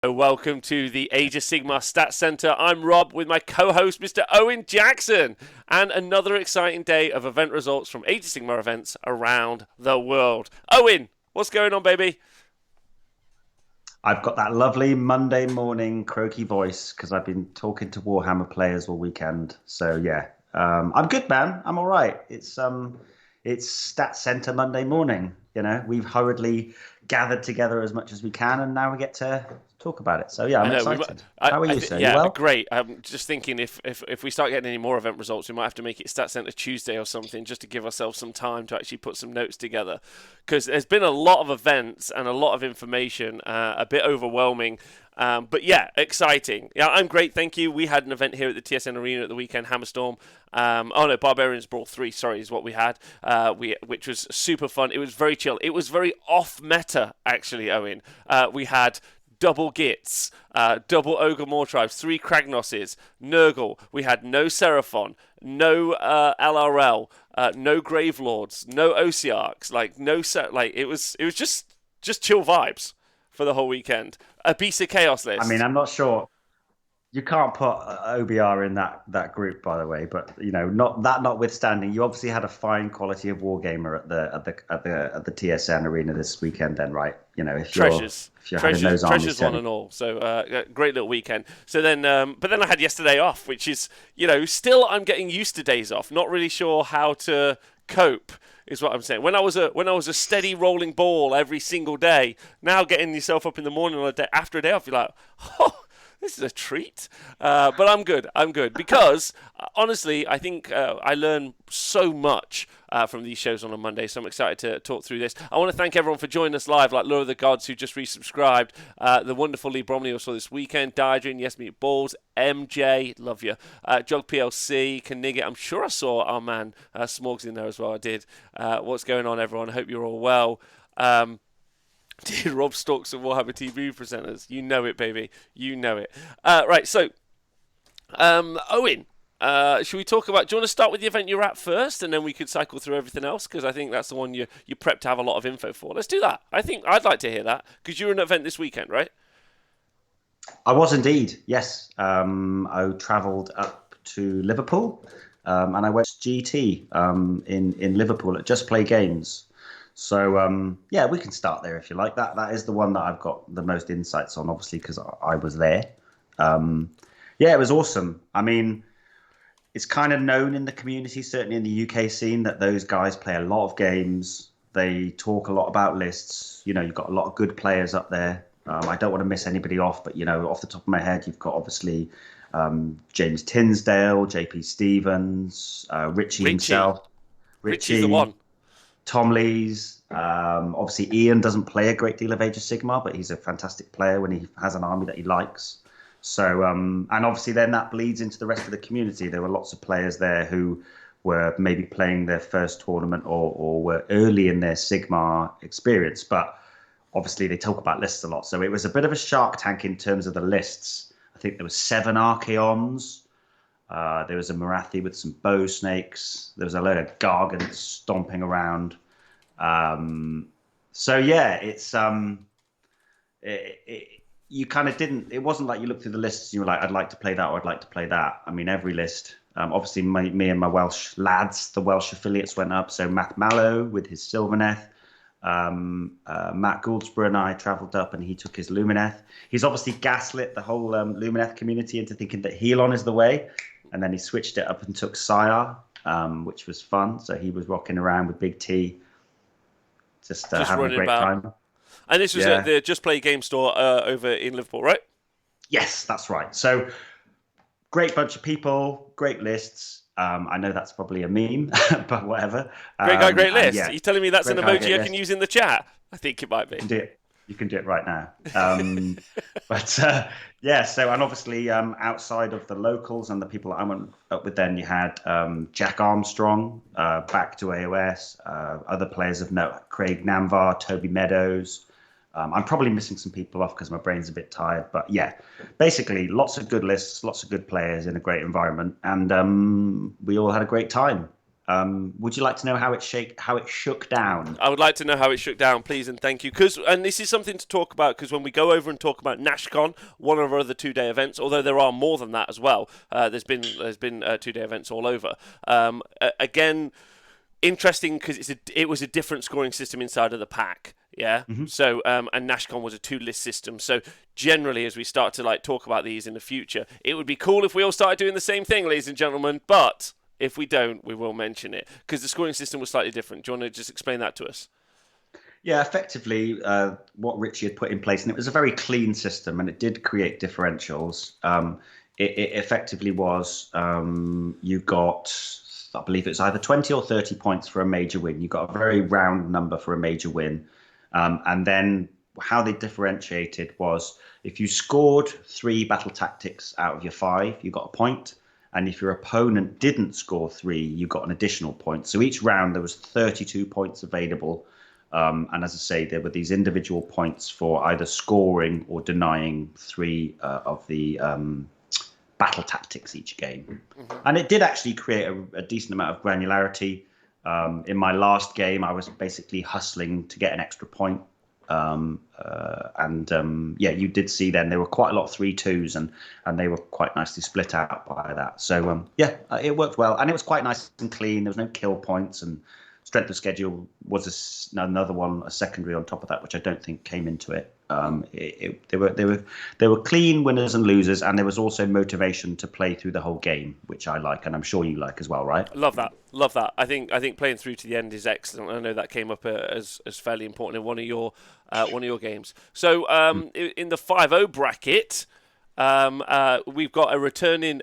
Welcome to the Age of Sigmar Stats Center. I'm Rob with my co-host, Mr. Owen Jackson, and another exciting day of event results from Age of Sigmar events around the world. Owen, what's going on, baby? I've got that lovely Monday morning croaky voice because I've been talking to Warhammer players all weekend. So yeah, I'm good, man. I'm all right. It's Stat Center Monday morning. You know, we've hurriedly gathered together as much as we can, and now we get to talk about it. So yeah, I I'm know we excited. might. How are you, sir? You Yeah, well? great. I'm just thinking if we start getting any more event results, we might have to make it Stat Center Tuesday or something, just to give ourselves some time to actually put some notes together. Because there's been a lot of events and a lot of information, a bit overwhelming. But yeah, exciting. Yeah, I'm great, thank you. We had an event here at the TSN Arena at the weekend, Hammerstorm. Oh no, Barbarians Brawl 3, sorry, is what we had, which was super fun. It was very chill. It was very off-meta, actually, Owen. We had double Gits, double Ogre Tribes, 3 Kragnoses, Nurgle. We had no Seraphon, no LRL, no Gravelords, no Osiarchs, it was just chill vibes for the whole weekend. A Beast of Chaos I mean, list. I'm not sure. You can't put OBR in that group, by the way. But you know, not that notwithstanding, you obviously had a fine quality of Wargamer at the TSN arena this weekend. Then, right? You know, Treasures, if you're having treasures, those armies treasures, one turning. and all. So great little weekend. So then, but then I had yesterday off, which is, still I'm getting used to days off. Not really sure how to cope, is what I'm saying. When I was a steady rolling ball every single day, now getting yourself up in the morning on a day after a day off, you're like, oh, this is a treat. But I'm good. I'm good because honestly, I think I learn so much from these shows on a Monday. So I'm excited to talk through this. I want to thank everyone for joining us live, like Lure of the Gods, who just resubscribed, the wonderful Lee Bromley, who saw this weekend, Diadrin, Yes Meat Balls, MJ, love you, Jog PLC, Knigget. I'm sure I saw our man Smogs in there as well. I did. What's going on, everyone? I hope you're all well. Did Rob Stokes and Warhammer TV presenters? You know it, baby. You know it. Right, so, Owen, should we talk about? Do you want to start with the event you're at first, and then we could cycle through everything else? Because I think that's the one you prepped to have a lot of info for. Let's do that. I think I'd like to hear that because you're an event this weekend, right? I was indeed, yes. I travelled up to Liverpool, and I went to GT in Liverpool at Just Play Games. So yeah, we can start there if you like. That is the one that I've got the most insights on, obviously, because I was there. Um, yeah, it was awesome. I mean, it's kind of known in the community, certainly in the UK scene, that those guys play a lot of games. They talk a lot about lists. You know, you've got a lot of good players up there. I don't want to miss anybody off, but you know, off the top of my head, you've got obviously James Tinsdale, JP Stevens, Richie Richie. himself, Richie's the Richie. one. Tom Lees. Obviously, Ian doesn't play a great deal of Age of Sigmar, but he's a fantastic player when he has an army that he likes. So, and obviously, then that bleeds into the rest of the community. There were lots of players there who were maybe playing their first tournament or were early in their Sigmar experience, but obviously they talk about lists a lot. So it was a bit of a shark tank in terms of the lists. I think there was 7 Archaons. There was a Marathi with some bow snakes. There was a load of gargants stomping around. So yeah, you kind of didn't. It wasn't like you looked through the lists and you were like, "I'd like to play that," or "I'd like to play that." I mean, every list. Obviously, me and my Welsh lads, the Welsh affiliates, went up. So Matt Mallow with his Sylvaneth. Matt Goldsberg and I travelled up, and he took his Lumineth. He's obviously gaslit the whole Lumineth community into thinking that Helon is the way, and then he switched it up and took Sire, which was fun. So he was rocking around with Big T, just Just having a running great about. time. And this was at Yeah. the Just Play Game Store over in Liverpool, right? Yes, that's right. So great bunch of people, great lists. I know that's probably a meme, but whatever. Great guy, great And list. Are yeah, you telling me that's an great guy, emoji great I can list. use in the chat? I think it might You be. can do it. You can do it right now. But yeah, so and obviously outside of the locals and the people that I went up with, then you had Jack Armstrong back to AOS, other players of note, Craig Namvar, Toby Meadows. I'm probably missing some people off because my brain's a bit tired, but yeah, basically lots of good lists, lots of good players in a great environment, and we all had a great time. Would you like to know how it shook down? I would like to know how it shook down, please, and thank you. And this is something to talk about, because when we go over and talk about NashCon, one of our other 2-day events, although there are more than that as well, there's been 2-day events all over. Again, interesting because it was a different scoring system inside of the pack. Yeah. Mm-hmm. So and NashCon was a 2-list system. So generally, as we start to talk about these in the future, it would be cool if we all started doing the same thing, ladies and gentlemen. But if we don't, we will mention it because the scoring system was slightly different. Do you want to just explain that to us? Yeah, effectively, what Richie had put in place, and it was a very clean system, and it did create differentials. It effectively was you got, I believe it was either 20 or 30 points for a major win. You got a very round number for a major win. And then how they differentiated was if you scored 3 battle tactics out of your 5, you got a point. And if your opponent didn't score 3, you got an additional point. So each round there was 32 points available. And as I say, there were these individual points for either scoring or denying 3 of the battle tactics each game. Mm-hmm. And it did actually create a decent amount of granularity. In my last game, I was basically hustling to get an extra point. You did see then there were quite a lot of 3-2s and they were quite nicely split out by that. So, it worked well. And it was quite nice and clean. There was no kill points, and strength of schedule was another one, a secondary on top of that, which I don't think came into it. There were clean winners and losers, and there was also motivation to play through the whole game, which I like, and I'm sure you like as well, right? Love that. I think playing through to the end is excellent. I know that came up as fairly important in one of your games. So in the 5-0 bracket, we've got a returning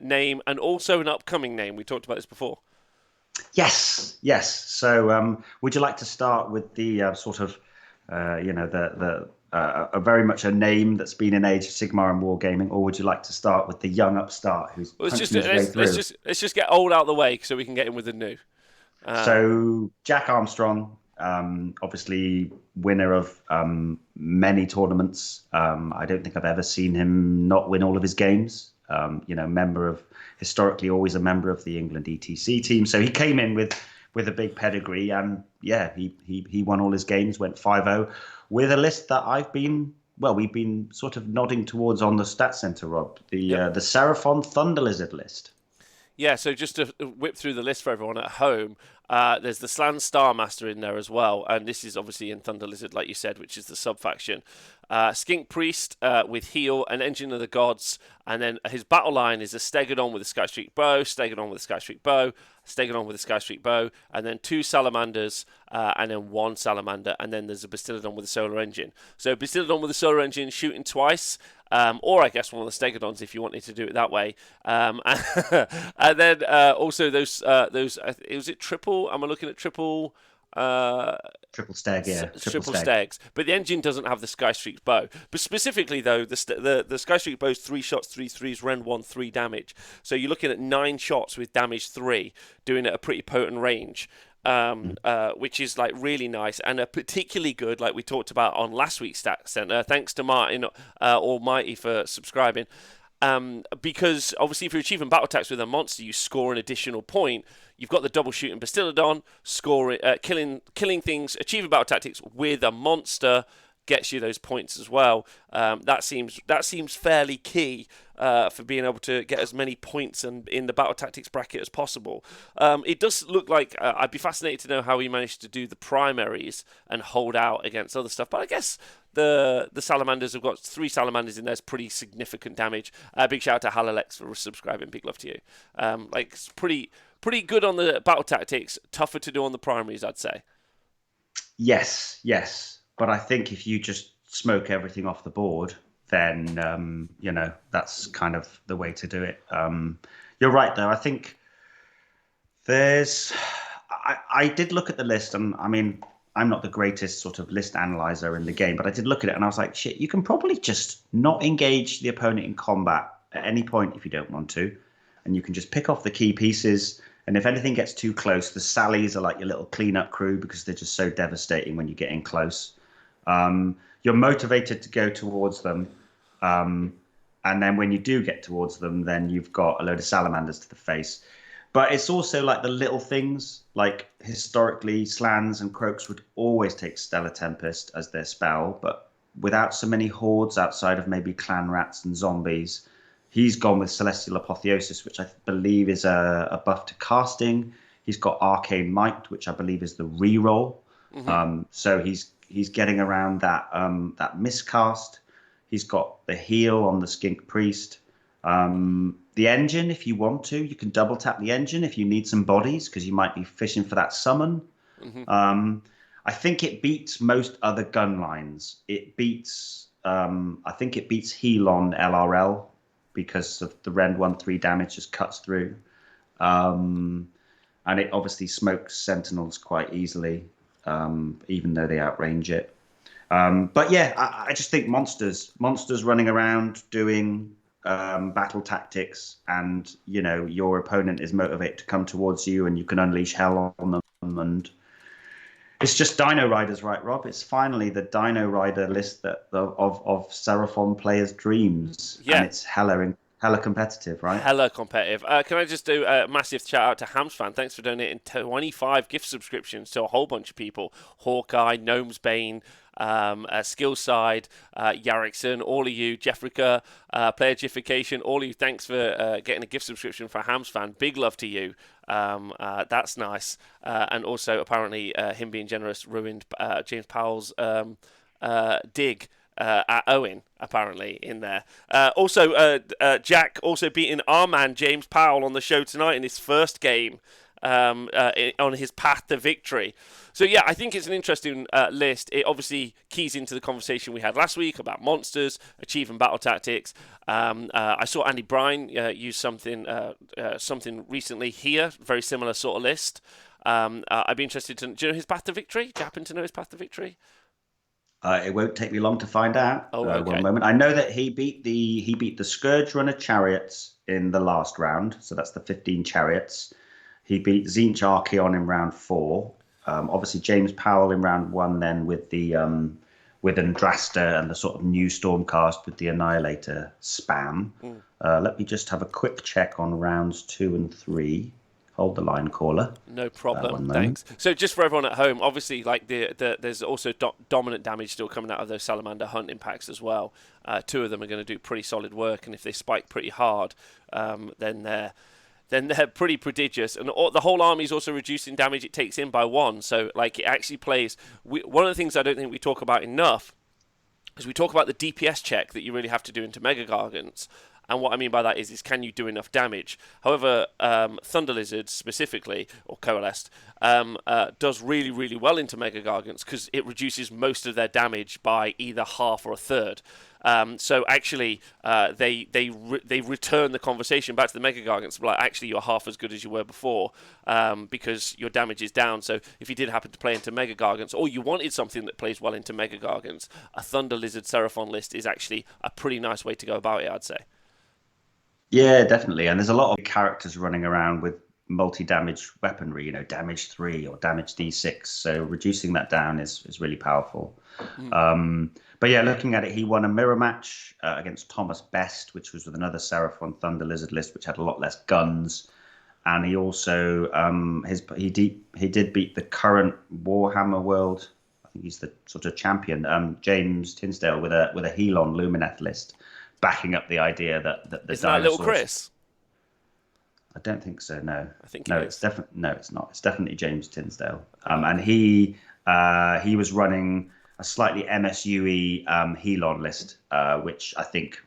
name and also an upcoming name. We talked about this before. Yes. So would you like to start with the sort of very much a name that's been in Age of Sigmar and Wargaming, or would you like to start with the young upstart who's let's just get old out of the way so we can get in with the new. So Jack Armstrong, obviously winner of many tournaments. I don't think I've ever seen him not win all of his games. Historically always a member of the England ETC team. So he came in with a big pedigree, and he won all his games, went 5-0 with a list that we've been sort of nodding towards on the Stat Center, Rob, the Seraphon Thunder Lizard list. Yeah, so just to whip through the list for everyone at home, there's the Slan Starmaster in there as well, and this is obviously in Thunder Lizard, like you said, which is the sub-faction. Skink Priest with Heal, an Engine of the Gods, and then his battle line is a Stegodon with a Sky Streak Bow, Stegodon with a Sky Streak Bow, Stegodon with a Sky Streak Bow, and then 2 Salamanders, and then 1 Salamander, and then there's a Bastiladon with a Solar Engine. So Bastiladon with a Solar Engine shooting twice, or I guess one of the Stegodons if you wanted to do it that way. And then also those was it triple? Am I looking at triple? Triple stag, yeah. Triple stags. But the engine doesn't have the Sky Streak bow. But specifically, though, the Sky Streak bow's 3 shots, 3 threes, Ren 1, 3 damage. So you're looking at 9 shots with damage 3, doing at a pretty potent range. Which is really nice and particularly good, like we talked about on last week's Stat Center. Thanks to Martin Almighty for subscribing. Because obviously if you're achieving battle attacks with a monster, you score an additional point. You've got the double shooting Bastiladon, killing things, achieving battle tactics with a monster gets you those points as well. That seems fairly key for being able to get as many points in the battle tactics bracket as possible. It does look like I'd be fascinated to know how he managed to do the primaries and hold out against other stuff. But I guess the Salamanders have got 3 Salamanders in there. It's pretty significant damage. Big shout out to Halalex for subscribing. Big love to you. It's pretty good on the battle tactics. Tougher to do on the primaries, I'd say. Yes. But I think if you just smoke everything off the board, then, that's kind of the way to do it. You're right, though. I think I did look at the list, and I mean, I'm not the greatest sort of list analyzer in the game, but I did look at it and I was like, shit, you can probably just not engage the opponent in combat at any point if you don't want to. And you can just pick off the key pieces. And if anything gets too close, the Sallies are like your little cleanup crew because they're just so devastating when you get in close. You're motivated to go towards them. And then when you do get towards them, then you've got a load of Salamanders to the face. But it's also like the little things, like historically, Slans and Croaks would always take Stellar Tempest as their spell, but without so many hordes outside of maybe clan rats and zombies, he's gone with Celestial Apotheosis, which I believe is a buff to casting. He's got Arcane Might, which I believe is the reroll. So he's getting around that miscast. He's got the heal on the Skink Priest. The engine, if you want to, you can double tap the engine if you need some bodies because you might be fishing for that summon. I think it beats most other gun lines. It beats, I think it beats heal on LRL because of the Rend 1/3 damage just cuts through. And it obviously smokes Sentinels quite easily, even though they outrange it. But yeah, I just think monsters running around doing battle tactics, and your opponent is motivated to come towards you, and you can unleash hell on them, and it's just Dino Riders, right, Rob? It's finally the Dino Rider list of Seraphon players' dreams, and it's hella competitive, right? Hella competitive. Can I just do a massive shout out to Hamsfan? Thanks for donating 25 gift subscriptions to a whole bunch of people: Hawkeye, Gnome's Bane, Skillside, Yarrickson, all of you, Jeffrica, Playergification, all of you, thanks for getting a gift subscription for Hamsfan. Big love to you. That's nice. And also, apparently, him being generous ruined James Powell's dig at Owen, apparently, in there. Also, Jack also beating our man James Powell on the show tonight in his first game on his path to victory. So yeah, I think it's an interesting list. It obviously keys into the conversation we had last week about monsters, achieving battle tactics. I saw Andy Bryan use something recently here, very similar sort of list. I'd be interested to. Do you know his path to victory? Do you happen to know his path to victory? It won't take me long to find out. Oh, okay. One moment. I know that he beat the Scourge Runner Chariots in the last round, so that's the 15 chariots. He beat Zinch Archeon in round 4. Obviously James Powell in round 1, then with the with Andrasta and the sort of new Stormcast with the Annihilator spam. Let me just have a quick check on rounds 2 and 3. Hold the line, caller. No problem. Thanks. So just for everyone at home, obviously, like there's also dominant damage still coming out of those Salamander hunting packs as well. 2 of them are going to do pretty solid work, and if they spike pretty hard, then they're pretty prodigious. And the whole army is also reducing damage it takes in by 1. So like it actually plays. One of the things I don't think we talk about enough is we talk about the DPS check that you really have to do into megagargants. And what I mean by that is can you do enough damage? However, Thunder Lizard specifically, or Coalesced, does really, really well into megagargants because it reduces most of their damage by either half or a third. So actually, they return the conversation back to the megagargants, like actually you're half as good as you were before because your damage is down. So if you did happen to play into megagargants, or you wanted something that plays well into megagargants, a Thunder Lizard Seraphon list is actually a pretty nice way to go about it, I'd say. Yeah, definitely. And there's a lot of characters running around with multi-damage weaponry, damage 3 or damage D6. So reducing that down is really powerful. But yeah, looking at it, he won a mirror match against Thomas Best, which was with another Seraphon Thunder Lizard list, which had a lot less guns. And he also he did beat the current Warhammer world. I think he's the sort of champion, James Tinsdale, with a Helon Lumineth list. Backing up the idea that the Isn't that little Chris? I don't think so. No, I think it's definitely it's not. It's definitely James Tinsdale. And he was running a slightly MSUE Helon list, which I think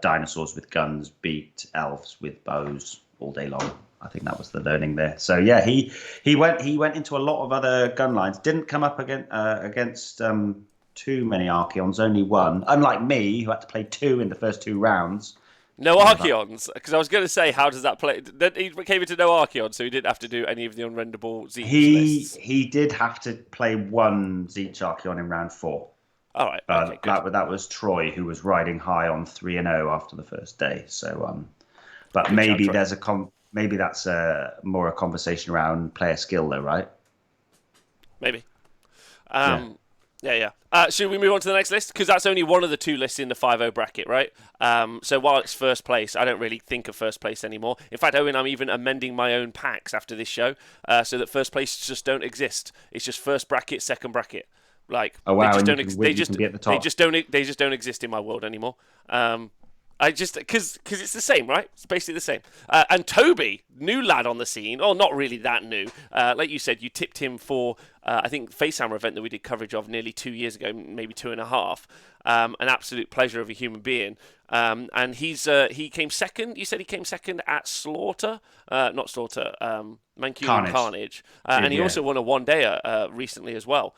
dinosaurs with guns beat elves with bows all day long. I think that was the learning there. So yeah, he went into a lot of other gun lines. Didn't come up against too many Archeons, only 1. Unlike me, who had to play 2 in the first 2 rounds. No Archeons? Because I was going to say, how does that play? Then he came into no Archeons, so he didn't have to do any of the unrenderable Zeech lists. He did have to play 1 Zeech Archeon in round 4. All right. Okay, good. That was Troy, who was riding high on 3-0 after the first day. So, but good maybe job, maybe that's more a conversation around player skill, though, right? Maybe. Yeah, yeah. Should we move on to the next list? Because that's only one of the two lists in the 5-0 bracket, right? So while it's first place, I don't really think of first place anymore. In fact, Owen, I'm even amending my own packs after this show so that first place just don't exist. It's just first bracket, second bracket. Like Oh they wow! just And don't. you can be at the top. They just don't exist in my world anymore. I just because it's the same, right? It's basically the same. And Toby, new lad on the scene. Oh, not really that new. Like you said, you tipped him for I think Facehammer event that we did coverage of nearly 2 years ago, maybe 2.5. An absolute pleasure of a human being. And he came second. You said he came second at Slaughter, not Slaughter, Mancunian Carnage. And he also won a one-dayer recently as well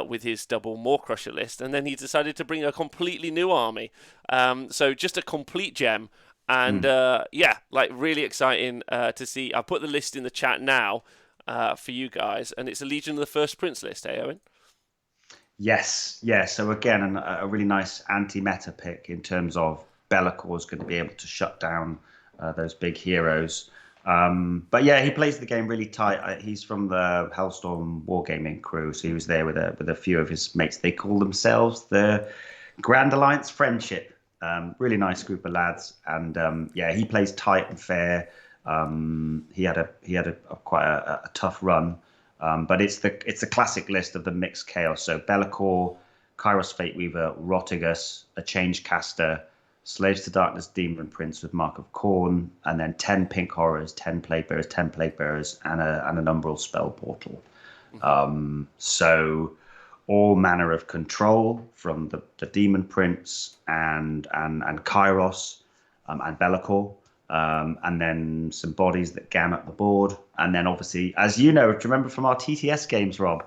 with his double Maw Crusher list. And then he decided to bring a completely new army. So just a complete gem. And yeah, like really exciting to see. I'll put the list in the chat now for you guys. And it's a Legion of the First Prince list, eh, Owen? Yes, yeah. So again, a really nice anti-meta pick in terms of Be'lakor is going to be able to shut down those big heroes. But yeah, he plays the game really tight. He's from the Hellstorm Wargaming crew, so he was there with a few of his mates. They call themselves the Grand Alliance Friendship. Really nice group of lads, and yeah, he plays tight and fair. He had a quite a tough run. But it's the classic list of the mixed chaos. So Be'lakor, Kairos Fate Weaver, Rotigus, a Change Caster, Slaves to Darkness Demon Prince with Mark of Khorne, and then 10 Pink Horrors, 10 Plague Bearers, 10 Plague Bearers, and an Umbral Spell Portal. So all manner of control from the Demon Prince and Kairos and Be'lakor. And then some bodies that gam up the board. And then obviously, as you know, remember from our TTS games, Rob,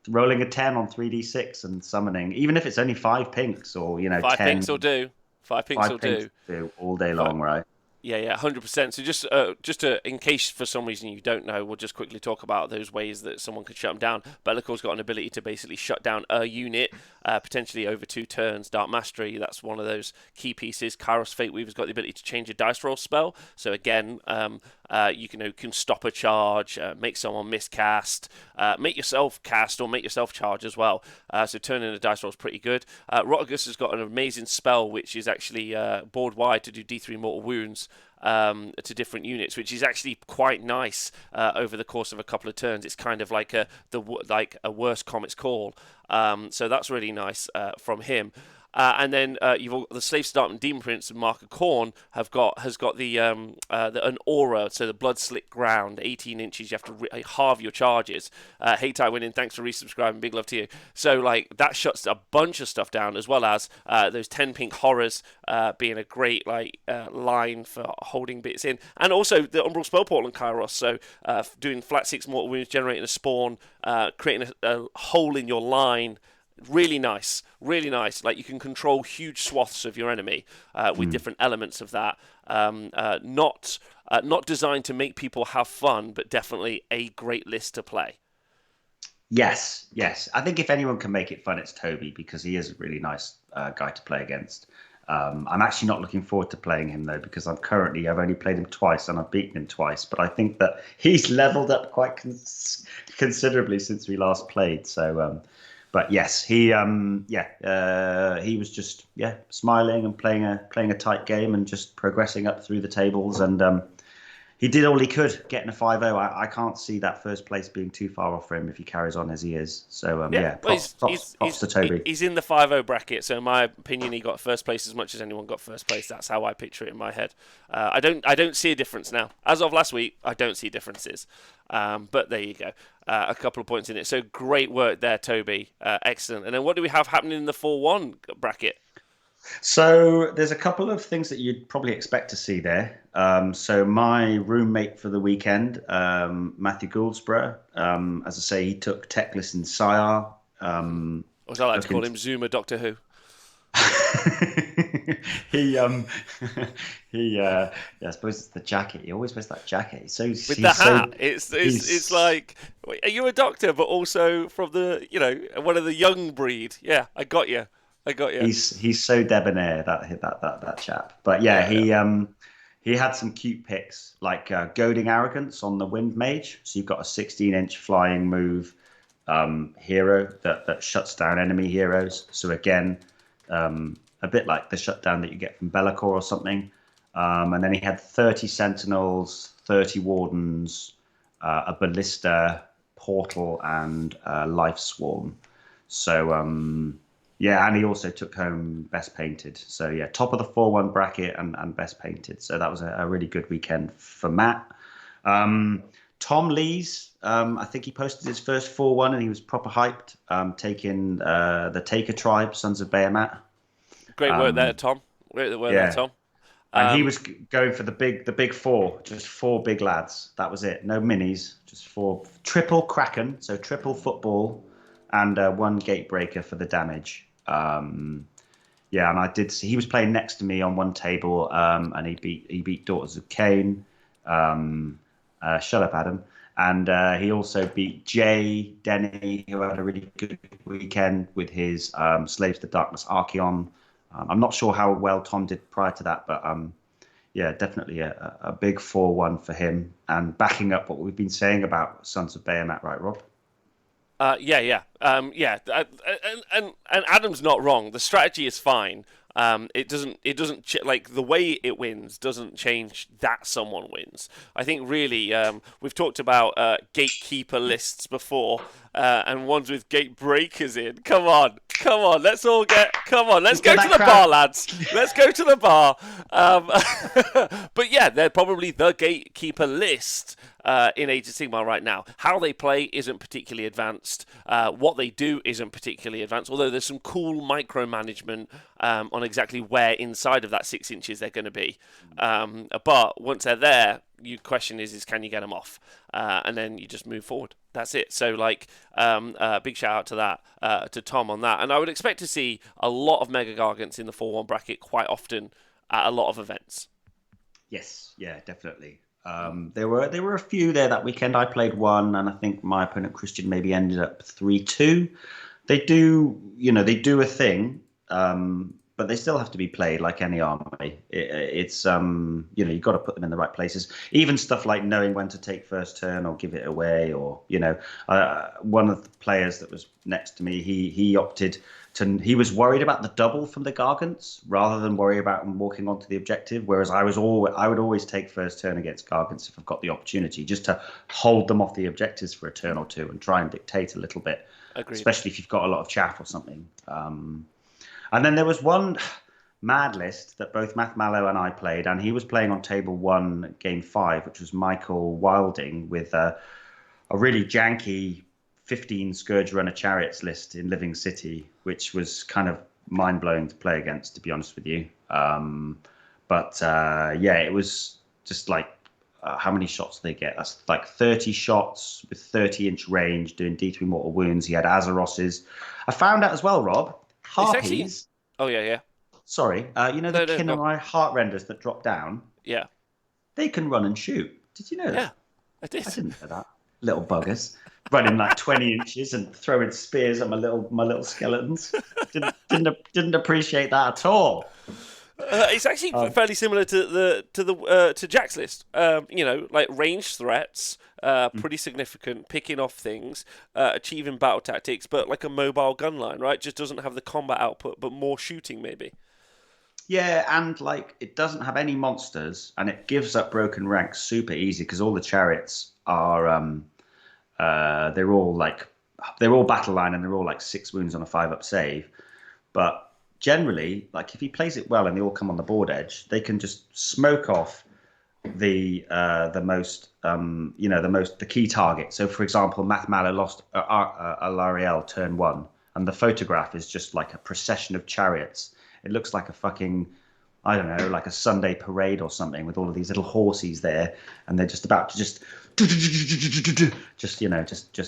rolling a 10 on 3d6 and summoning, even if it's only 5 pinks or, 5 10. pinks will do. 5 pinks will do. All day long, right? Yeah, 100%. So just in case for some reason you don't know, we'll just quickly talk about those ways that someone could shut them down. Be'lakor's got an ability to basically shut down a unit, potentially over 2 turns. Dark Mastery, that's one of those key pieces. Kairos Fate Weaver's got the ability to change a dice roll spell. So again, you can stop a charge, make someone miscast, make yourself cast or make yourself charge as well. So turning a dice roll is pretty good. Rotigus has got an amazing spell which is actually board wide to do D3 mortal wounds to different units, which is actually quite nice over the course of a couple of turns. It's kind of like a worst Comet's Call. So that's really nice from him. And then you've got the Slave Startman Demon Prince and Mark of Khorne has got the an aura, so the blood slick ground, 18 inches. You have to halve your charges. Hey Ty winning, thanks for resubscribing. Big love to you. So like that shuts a bunch of stuff down, as well as those 10 pink horrors being a great line for holding bits in, and also the Umbral Spell Portal and Kairos. So doing flat 6 mortal wounds, generating a spawn, creating a hole in your line. Really nice. Like you can control huge swaths of your enemy with different elements of that. Not designed to make people have fun, but definitely a great list to play. Yes. I think if anyone can make it fun, it's Toby, because he is a really nice guy to play against. I'm actually not looking forward to playing him though, because I've only played him twice and I've beaten him twice. But I think that he's leveled up quite considerably since we last played. So. But yes, he was just smiling and playing a tight game and just progressing up through the tables, and he did all he could getting a 5-0. I can't see that first place being too far off for him if he carries on as he is. So props to Toby. He's in the 5-0 bracket, so in my opinion, he got first place as much as anyone got first place. That's how I picture it in my head. I don't see a difference now. As of last week, I don't see differences. But there you go. A couple of points in it. So great work there, Toby. Excellent. And then what do we have happening in the 4-1 bracket? So there's a couple of things that you'd probably expect to see there. So my roommate for the weekend, Matthew Goldsberg, as I say, he took Techless and Sire. Or as I like to call him, Zuma Doctor Who. I suppose it's the jacket. He always wears that jacket. He's the hat. It's like, are you a doctor, but also from the one of the young breed? Yeah, I got you. He's so debonair, that chap. But he had some cute picks like Goading Arrogance on the Wind Mage. So you've got a 16-inch flying move. hero that shuts down enemy heroes. So again, a bit like the shutdown that you get from Be'lakor or something. And then he had 30 sentinels, 30 wardens, a ballista, portal, and life swarm. So yeah, and he also took home best painted. So yeah, top of the 4-1 bracket and best painted. So that was a really good weekend for Matt. Tom Lees, I think he posted his first 4-1 and he was proper hyped, taking the Taker tribe, Sons of Behemat. Great work there, Tom. Great work there, Yeah. Tom. And he was going for the big four, just 4 big lads. That was it. No minis, just 4. Triple Kraken, so triple football, and 1 gatebreaker for the damage. Yeah, and I did see he was playing next to me on one table, and he beat Daughters of Cain. Shut up, Adam. And he also beat Jay Denny, who had a really good weekend with his Slaves to Darkness Archeon. I'm not sure how well Tom did prior to that, but yeah, definitely a big 4-1 for him. And backing up what we've been saying about Sons of Behemat, right, Rob? Yeah. And Adam's not wrong. The strategy is fine. It doesn't like the way it wins doesn't change that someone wins. I think really we've talked about gatekeeper lists before, and ones with gate breakers in. Come on, let's go to the bar, lads. Let's go to the bar. But yeah, they're probably the gatekeeper list in Age of Sigmar right now. How they play isn't particularly advanced. What they do isn't particularly advanced, although there's some cool micromanagement on exactly where inside of that 6 inches they're going to be. But once they're there, your question is can you get them off? And then you just move forward. That's it. So, like, big shout out to that, to Tom on that. And I would expect to see a lot of megagargants in the 4-1 bracket quite often at a lot of events. Yes, yeah, definitely. There were a few there that weekend. I played 1, and I think my opponent Christian maybe ended up 3-2. They do a thing, but they still have to be played like any army. It's you've got to put them in the right places. Even stuff like knowing when to take first turn or give it away, or one of the players that was next to me, he opted to. He was worried about the double from the Gargants rather than worry about them walking onto the objective. Whereas I would always take first turn against Gargants if I've got the opportunity, just to hold them off the objectives for a turn or two and try and dictate a little bit. Agreed. Especially if you've got a lot of chaff or something. And then there was one mad list that both Matt Mallow and I played, and he was playing on table 1, game 5, which was Michael Wilding with a really janky 15 Scourge Runner Chariots list in Living City, which was kind of mind-blowing to play against, to be honest with you. Yeah, it was just like, how many shots they get? That's like 30 shots with 30-inch range, doing D3 mortal wounds. He had Azeros's. I found out as well, Rob, Harpies. Oh, yeah. Sorry. The Kinnarai heart renders that drop down? Yeah. They can run and shoot. Did you know that? Yeah, I did. I didn't know that. Little buggers. Running like 20 inches and throwing spears at my little skeletons. Didn't appreciate that at all. It's actually fairly similar to Jack's list. Like ranged threats, pretty significant, picking off things, achieving battle tactics, but like a mobile gun line, right? Just doesn't have the combat output, but more shooting maybe. Yeah, and like it doesn't have any monsters, and it gives up broken ranks super easy because all the chariots are they're all battle line and they're all like 6 wounds on a 5-up save, but generally, like if he plays it well and they all come on the board edge, they can just smoke off the key target. So, for example, Matt Mallow lost Alariel turn 1, and the photograph is just like a procession of chariots. It looks like a fucking, I don't know, like a Sunday parade or something with all of these little horses there, and they're just about to just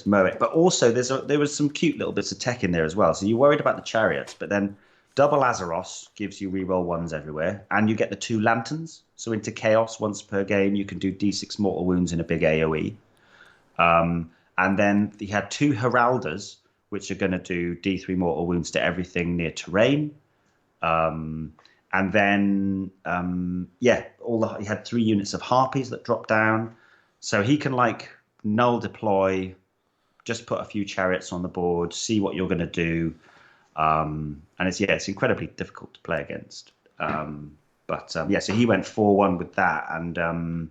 mow it. But also, there was some cute little bits of tech in there as well. So you're worried about the chariots, but then double Azeros gives you reroll 1s everywhere, and you get the 2 lanterns. So into Chaos once per game, you can do D6 mortal wounds in a big AoE. And then he had 2 Heralders, which are going to do D3 mortal wounds to everything near terrain. And then, he had 3 units of Harpies that drop down. So he can like null deploy just put a few chariots on the board, see what you're going to do. And it's incredibly difficult to play against. So he went 4-1 with that, and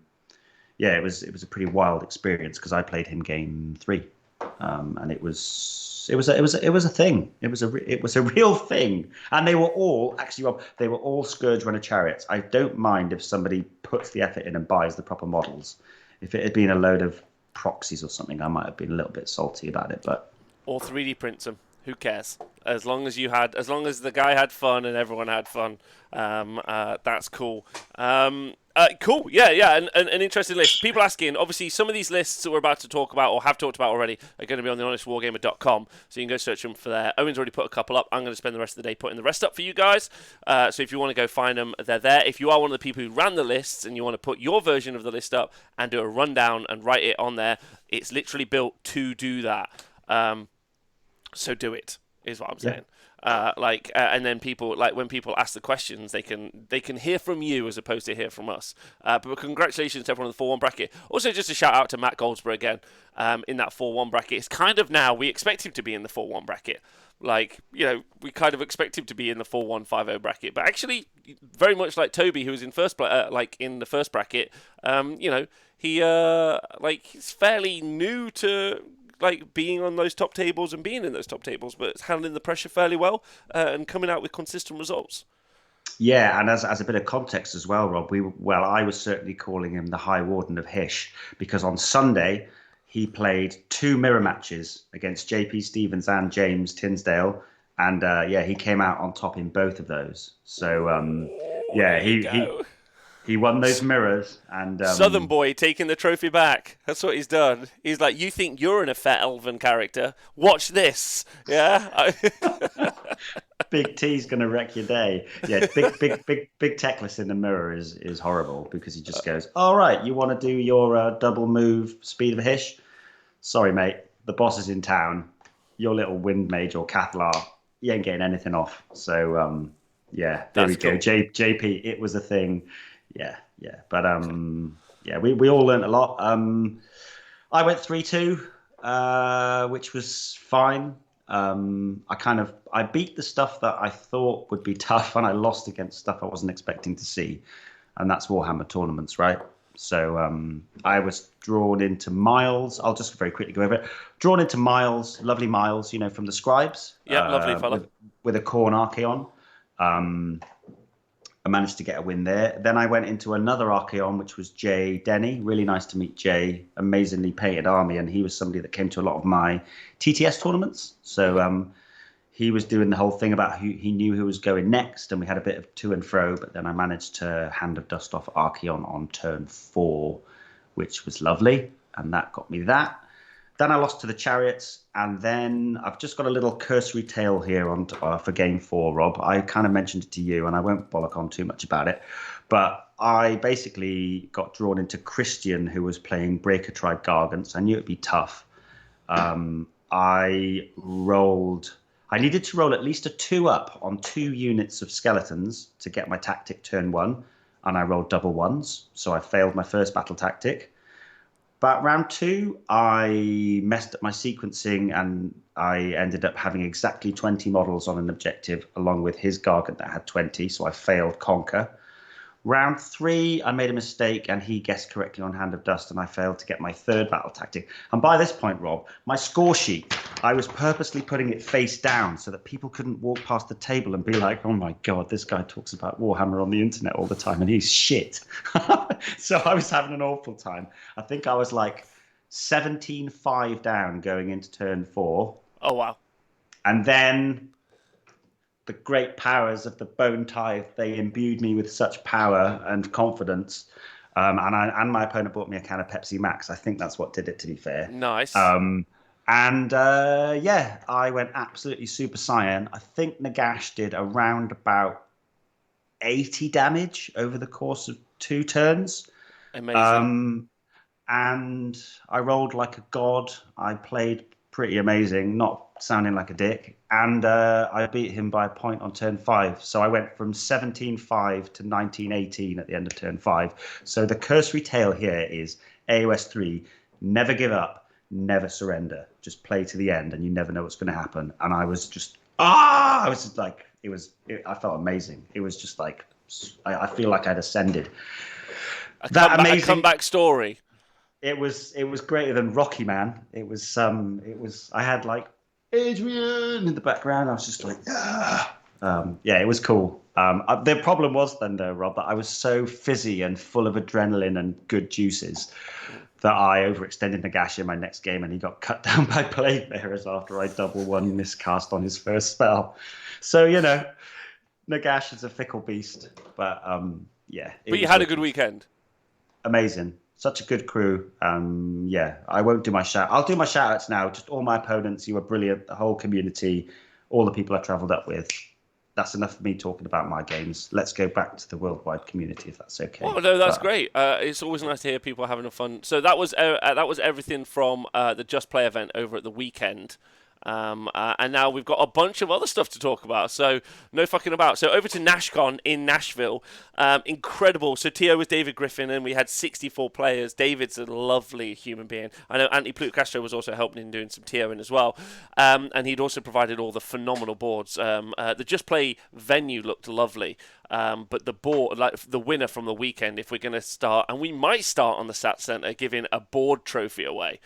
it was a pretty wild experience because I played him game 3, and it was a thing. It was a real thing, and they were all actually, Rob, they were all Scourge Runner chariots. I don't mind if somebody puts the effort in and buys the proper models. If it had been a load of proxies or something, I might have been a little bit salty about it, but or 3D prints them. Who cares? As long as the guy had fun and everyone had fun, that's cool. Cool, yeah, and an interesting list. People asking, obviously, some of these lists that we're about to talk about or have talked about already are going to be on the honestwargamer.com, so you can go search them for there. Owen's already put a couple up. I'm going to spend the rest of the day putting the rest up for you guys. So if you want to go find them, they're there. If you are one of the people who ran the lists and you want to put your version of the list up and do a rundown and write it on there, it's literally built to do that. So do it, is what I'm saying. And then people, like when people ask the questions, they can hear from you as opposed to hear from us. But congratulations to everyone in the 4-1 bracket. Also, just a shout out to Matt Goldsberg again in that 4-1 bracket. It's kind of now we expect him to be in the 4-1 bracket. Like, we kind of expect him to be in the 4-1-5-0 bracket. But actually, very much like Toby, who was in in the first bracket, he's fairly new to being on those top tables and being in those top tables, but it's handling the pressure fairly well and coming out with consistent results. Yeah, and as a bit of context as well, Rob, I was certainly calling him the High Warden of Hish, because on Sunday he played 2 mirror matches against JP Stevens and James Tinsdale, and he came out on top in both of those. So he won those mirrors, and Southern boy taking the trophy back. That's what he's done. He's like, you think you're in a fat elven character? Watch this. Yeah. Big T's gonna wreck your day. Yeah, big Teclis in the mirror is horrible because he just goes, all right, you want to do your double move speed of Hish? Sorry, mate. The boss is in town. Your little wind mage or Cathlar, you ain't getting anything off. So there we go. JP, it was a thing. Yeah. But we all learned a lot. I went 3-2, which was fine. I beat the stuff that I thought would be tough, and I lost against stuff I wasn't expecting to see, and that's Warhammer tournaments, right? So I was drawn into Miles. I'll just very quickly go over it. Drawn into Miles, lovely Miles, from the Scribes. Yeah, lovely fella. With a Khorne Archaon. I managed to get a win there. Then I went into another Archaon, which was Jay Denny. Really nice to meet Jay. Amazingly painted army, and he was somebody that came to a lot of my TTS tournaments. So he was doing the whole thing about he knew who was going next, and we had a bit of to and fro. But then I managed to Hand of Dust off Archaon on turn 4, which was lovely, and that got me that. Then I lost to the Chariots, and then I've just got a little cursory tale here for Game 4, Rob. I kind of mentioned it to you, and I won't bollock on too much about it. But I basically got drawn into Christian, who was playing Breaker Tribe Gargants. I knew it'd be tough. I needed to roll at least a 2-up on 2 units of skeletons to get my tactic turn 1, and I rolled double 1s, so I failed my first battle tactic. But round 2, I messed up my sequencing, and I ended up having exactly 20 models on an objective, along with his Gargant that had 20, so I failed Conquer. Round 3, I made a mistake, and he guessed correctly on Hand of Dust, and I failed to get my 3rd battle tactic. And by this point, Rob, my score sheet, I was purposely putting it face down so that people couldn't walk past the table and be like, oh my God, this guy talks about Warhammer on the internet all the time, and he's shit. So I was having an awful time. I think I was like 17-5 down going into turn 4. Oh, wow. And then the great powers of the Bone Tithe, they imbued me with such power and confidence. And my opponent bought me a can of Pepsi Max. I think that's what did it, to be fair. Nice. I went absolutely Super Saiyan. I think Nagash did around about 80 damage over the course of 2 turns. Amazing. And I rolled like a god. I played pretty amazing, not sounding like a dick. And I beat him by a point on turn 5. So I went from 17-5 to 19-18 at the end of turn 5. So the cursory tale here is AOS 3, never give up. never surrender. Just play to the end, and you never know what's going to happen. And I was just like, I felt amazing. It was just like, I feel like I'd ascended. A comeback story. It was greater than Rocky, man. It was I had like Adrian in the background. I was just like, it was cool. The problem was then though, Rob, that I was so fizzy and full of adrenaline and good juices that I overextended Nagash in my next game, and he got cut down by plague bearers after I double one miscast on his first spell. So Nagash is a fickle beast, but But you had a good weekend. Amazing. Such a good crew. I won't do my shout. I'll do my shout outs now. Just all my opponents. You were brilliant. The whole community, all the people I travelled up with. That's enough for me talking about my games. Let's go back to the worldwide community, if that's okay. Oh no, that's great. It's always nice to hear people having a fun. So that was everything from the Just Play event over at the weekend. And now we've got a bunch of other stuff to talk about, so no fucking about. So over to NashCon in Nashville. Incredible. So TO was David Griffin, and we had 64 players. David's a lovely human being. I know Anthony Pluto Castro was also helping in doing some TOing as well, and he'd also provided all the phenomenal boards. The Just Play venue looked lovely. But the board, like the winner from the weekend, if we're going to start, and we might start on the Sat Center giving a board trophy away,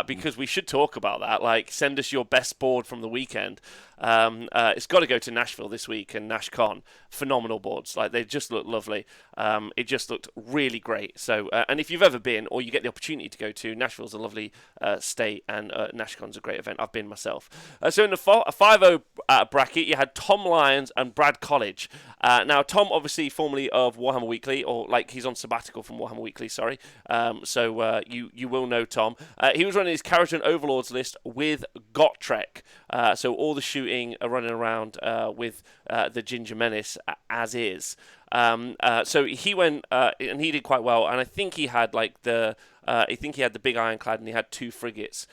because we should talk about that. Like, send us your best board from the weekend. It's got to go to Nashville this week and NashCon. Phenomenal boards. Like, they just look lovely. It just looked really great. So, and if you've ever been, or you get the opportunity to go to, Nashville's a lovely state, and NashCon's a great event. I've been myself. So in the 5-0 bracket, you had Tom Lyons and Brad College. Now, Tom, obviously formerly of Warhammer Weekly, or like he's on sabbatical from Warhammer Weekly, sorry. So you will know Tom. He was running his Kharadron Overlords list with Gotrek. So all the shooting running around with the Ginger Menace as is. So he went and he did quite well, and I think he had like the big ironclad, and he had 2 frigates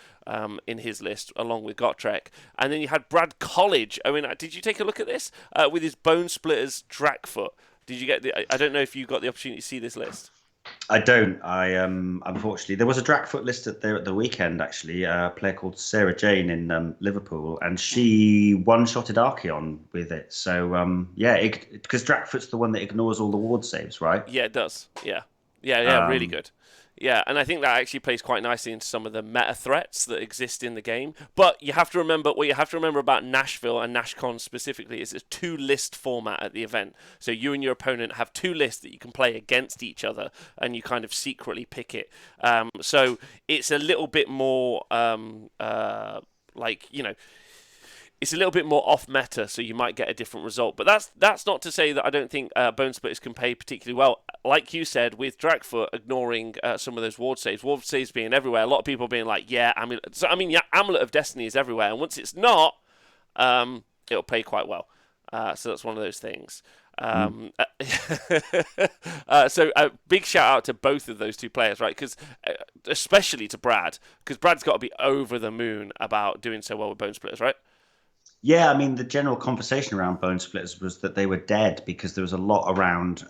in his list along with Gotrek, and then you had Brad College. I mean, did you take a look at this with his Bone Splitters Drakfoot? Did you get I don't know if you got the opportunity to see this list. I don't. Unfortunately, there was a Drakfoot list there at the weekend. Actually, a player called Sarah Jane in Liverpool, and she one-shotted Archeon with it. So because Drakfoot's the one that ignores all the ward saves, right? Yeah, it does. Yeah, really good. Yeah, and I think that actually plays quite nicely into some of the meta threats that exist in the game. But you have to remember, what you have to remember about Nashville and NashCon specifically is it's a 2-list format at the event. So you and your opponent have 2 lists that you can play against each other, and you kind of secretly pick it. So it's a little bit more it's a little bit more off meta, so you might get a different result. But that's not to say that I don't think Bone Splitters can play particularly well. Like you said, with Drakfoot ignoring some of those ward saves being everywhere, a lot of people being like, Amulet. So, I mean, Amulet of Destiny is everywhere, and once it's not, it'll play quite well. So that's one of those things. So a big shout out to both of those 2 players, right? Because especially to Brad, because Brad's got to be over the moon about doing so well with Bone Splitters, right? Yeah, I mean, the general conversation around Bone Splitters was that they were dead because there was a lot around,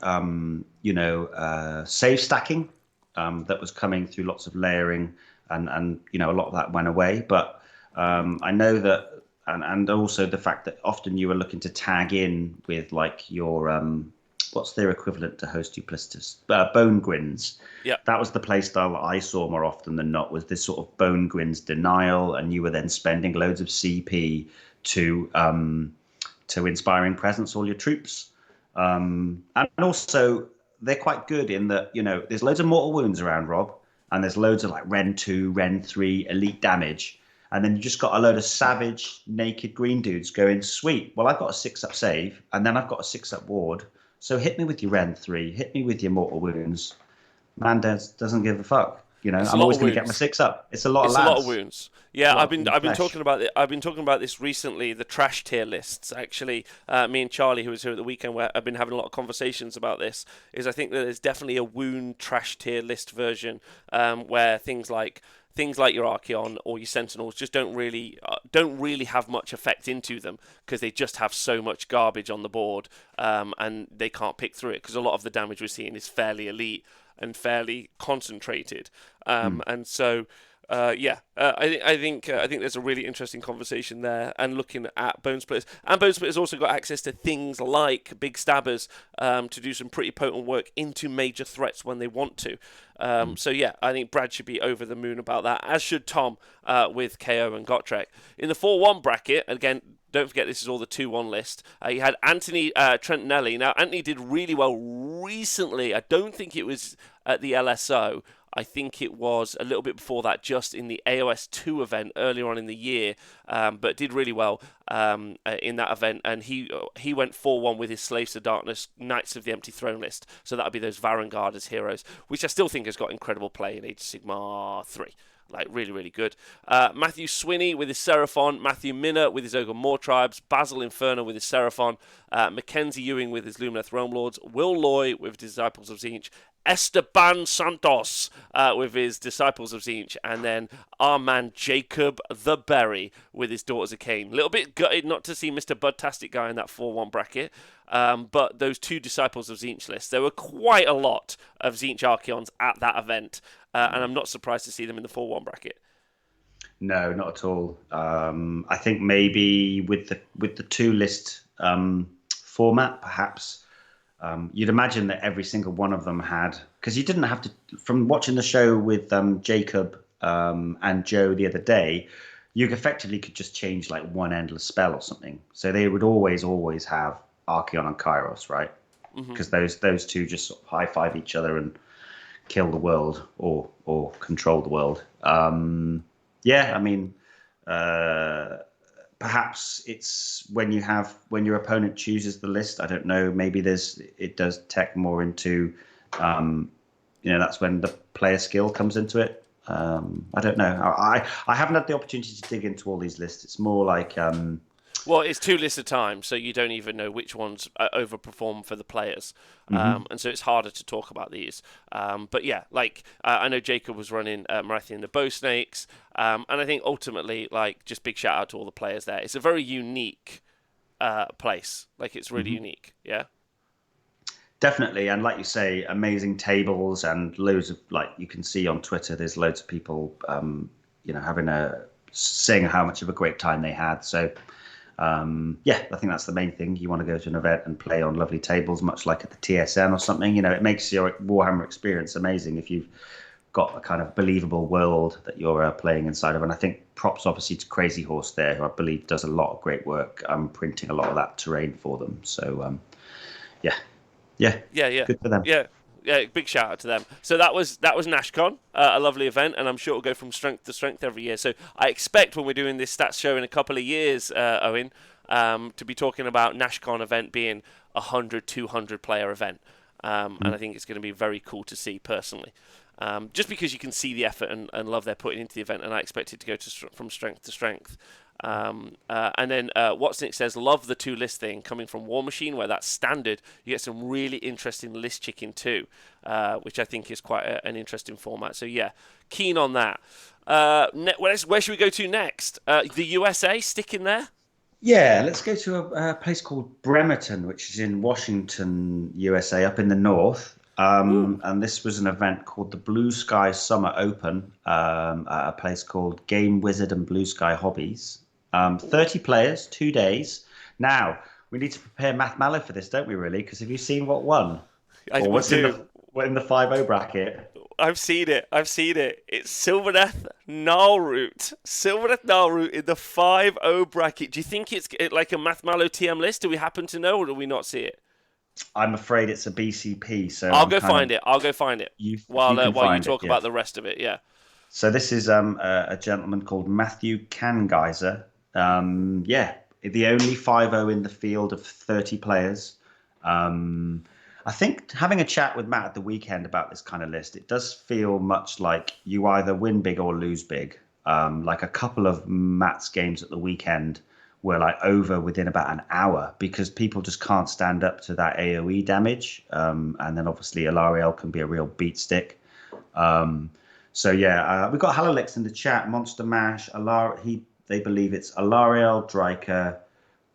save stacking that was coming through lots of layering, and a lot of that went away. But I know that, and also the fact that often you were looking to tag in with like your what's their equivalent to Host Duplicitous? Bone Gwins. Yeah. That was the playstyle that I saw more often than not, was this sort of Bone Gwins denial, and you were then spending loads of CP to inspiring presence all your troops. And also, they're quite good in that, there's loads of mortal wounds around, Rob, and there's loads of like Ren 2, Ren 3 elite damage. And then you just got a load of savage, naked green dudes going, sweet, well, I've got a 6-up save, and then I've got a 6-up ward. So hit me with your Ren 3, hit me with your mortal wounds. Man doesn't give a fuck. I'm always going to get my 6-up. It's a lot of lads. It's a lot of wounds. Yeah, I've been talking about it. I've been talking about this recently. The trash tier lists. Actually, me and Charlie, who was here at the weekend, where I've been having a lot of conversations about this. Is I think that there's definitely a wound trash tier list version where things like your Archeon or your Sentinels just don't really have much effect into them, because they just have so much garbage on the board, and they can't pick through it, because a lot of the damage we're seeing is fairly elite and fairly concentrated, and so I think there's a really interesting conversation there, and looking at Bone Splitters, and Bone Splitters also got access to things like Big Stabbers to do some pretty potent work into major threats when they want to. So yeah, I think Brad should be over the moon about that, as should Tom with KO and Gotrek. In the 4-1 bracket, again, don't forget this is all the 2-1 list. You had Anthony Trentinelli. Now, Anthony did really well recently. I don't think it was at the LSO. I think it was a little bit before that, just in the AOS 2 event earlier on in the year, but did really well in that event. And he went 4-1 with his Slaves to Darkness, Knights of the Empty Throne list. So that would be those Varangard as heroes, which I still think has got incredible play in Age of Sigmar 3. Like, really, really good. Matthew Swinney with his Seraphon. Matthew Minner with his Ogre Moor Tribes. Basil Inferno with his Seraphon. Mackenzie Ewing with his Lumineth Realm Lords. Will Loy with his Disciples of Tzeentch. Esteban Santos with his Disciples of Tzeentch. And then our man Jacob the Berry with his Daughters of Cain. A little bit gutted not to see Mr. Budtastic guy in that 4-1 bracket. But those two Disciples of Tzeentch lists, there were quite a lot of Tzeentch Archaeons at that event. And I'm not surprised to see them in the 4-1 bracket. No, not at all. I think maybe with the two list format, perhaps you'd imagine that every single one of them had, because you didn't have to. From watching the show with Jacob and Joe the other day, you effectively could just change like one endless spell or something. So they would always have Archaeon and Kairos, right? Because those two just sort of high five each other and kill the world or control the world. Yeah, I mean, perhaps it's when your opponent chooses the list. I don't know. Maybe it does tech more into, that's when the player skill comes into it. I don't know. I haven't had the opportunity to dig into all these lists. It's more like. Well, it's two lists at a time, so you don't even know which ones overperform for the players. And so it's harder to talk about these. But yeah, like I know Jacob was running Marathian the Bow Snakes, and I think ultimately, like, just big shout out to all the players there. It's a very unique place. Like, it's really unique. Yeah. Definitely, and like you say, amazing tables and loads of, like, you can see on Twitter, there's loads of people, saying how much of a great time they had. So. I think that's the main thing. You want to go to an event and play on lovely tables, much like at the TSN or something. It makes your Warhammer experience amazing if you've got a kind of believable world that you're playing inside of. And I think props obviously to Crazy Horse there, who I believe does a lot of great work printing a lot of that terrain for them. So, yeah, good for them. Yeah, big shout out to them. So that was NashCon, a lovely event, and I'm sure it'll go from strength to strength every year. So I expect when we're doing this stats show in a couple of years, Owen, to be talking about NashCon event being 100, 200 player event. And I think it's going to be very cool to see personally. Just because you can see the effort and love they're putting into the event, and I expect it to go from strength to strength. And then Watsonic says, love the two list thing coming from War Machine, where that's standard. You get some really interesting list chicken too, which I think is quite an interesting format. So yeah, keen on that. Where should we go to next? The USA, stick in there? Yeah, let's go to a place called Bremerton, which is in Washington, USA, up in the north. And this was an event called the Blue Sky Summer Open at a place called Game Wizard and Blue Sky Hobbies. 30 players, 2 days. Now, we need to prepare Math Mallow for this, don't we, really? Because have you seen what won? What's in the 5-0 bracket? I've seen it. It's Sylvaneth Gnarlroot. Sylvaneth Gnarlroot in the 5-0 bracket. Do you think it's like a Math Mallow TM list? Do we happen to know, or do we not see it? I'm afraid it's a BCP. So I'll go find it. While you talk about the rest of it. Yeah. So this is a gentleman called Matthew Kangeiser. The only 5-0 in the field of 30 players. I think having a chat with Matt at the weekend about this kind of list, it does feel much like you either win big or lose big. Like a couple of Matt's games at the weekend were like over within about an hour because people just can't stand up to that AoE damage. And then obviously Alariel can be a real beat stick. We've got Halolix in the chat, Monster Mash, they believe it's Alariel, Dryker,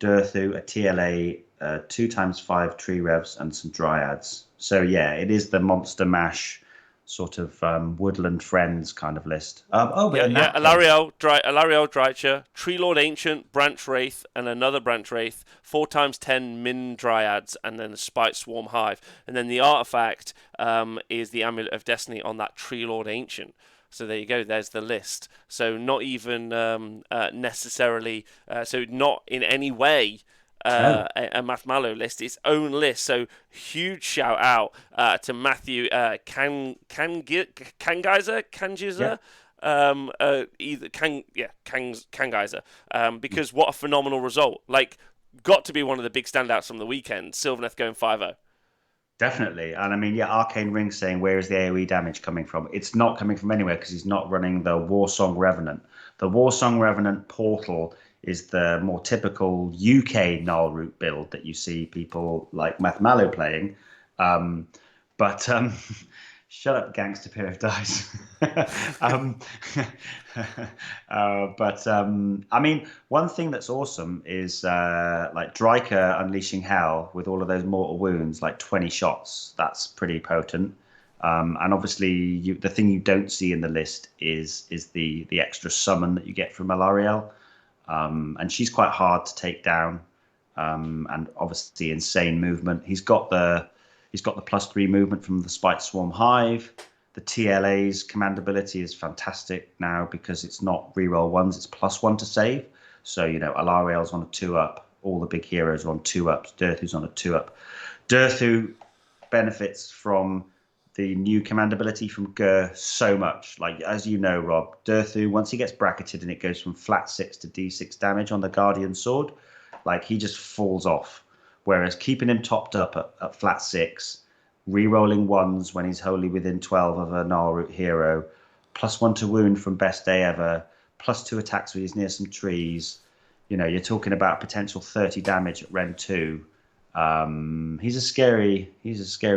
Durthu, a TLA, 2x5 tree revs, and some dryads. So yeah, it is the Monster Mash sort of woodland friends kind of list. But Yeah, in yeah. that case, Alariel, Drycha, Tree Lord Ancient, Branch Wraith, and another Branch Wraith, 4x10 Min Dryads, and then the Spite Swarm Hive. And then the artifact is the Amulet of Destiny on that Tree Lord Ancient. So there you go. There's the list. So not even necessarily. So not in any way no, a Math Mallow list, its own list. So huge shout out to Matthew Kangizer, yeah, either Kangizer, because what a phenomenal result! Like, got to be one of the big standouts from the weekend. Sylvaneth going 5-0. definitely. And I mean, yeah, Arcane Ring saying where is the AoE damage coming from? It's not coming from anywhere because he's not running the Warsong Revenant. The Warsong Revenant portal is the more typical UK Null Root build that you see people like Math Mallow playing. Um, but shut up, gangster pair of dice. um, I mean, one thing that's awesome is like Dryker unleashing hell with all of those mortal wounds, like 20 shots. That's pretty potent. And obviously, the thing you don't see in the list is the extra summon that you get from Alariel. And she's quite hard to take down, and obviously insane movement. He's got the +3 movement from the Spite Swarm Hive. The TLA's command ability is fantastic now because it's not reroll ones; it's +1 to save. So Alariel's on a 2-up. All the big heroes are on 2-ups. Durthu's on a 2-up. Durthu benefits from the new command ability from Gur so much. Like, as you know, Rob, Durthu, once he gets bracketed and it goes from flat 6 to D6 damage on the Guardian Sword, like, he just falls off. Whereas keeping him topped up at flat 6, re-rolling ones when he's wholly within 12 of a Gnarlroot hero, +1 to wound from best day ever, +2 attacks when he's near some trees. You're talking about potential 30 damage at Ren 2. He's a scary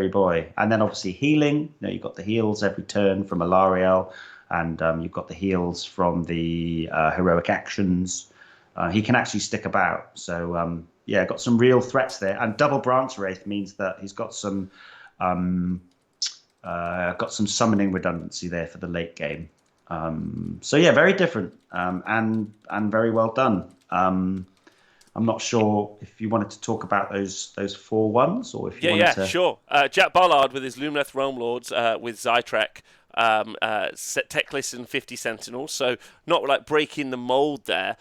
boy. And then obviously healing. You've got the heals every turn from Alariel, and you've got the heals from the heroic actions. He can actually stick about. So got some real threats there. And double Branch Wraith means that he's got some summoning redundancy there for the late game. Very different and very well done. I'm not sure if you wanted to talk about those 4-1s or if you wanted to. Sure. Jack Ballard with his Lumineth Realm Lords with Zytrek, Techless and 50 Sentinels, so not like breaking the mold there.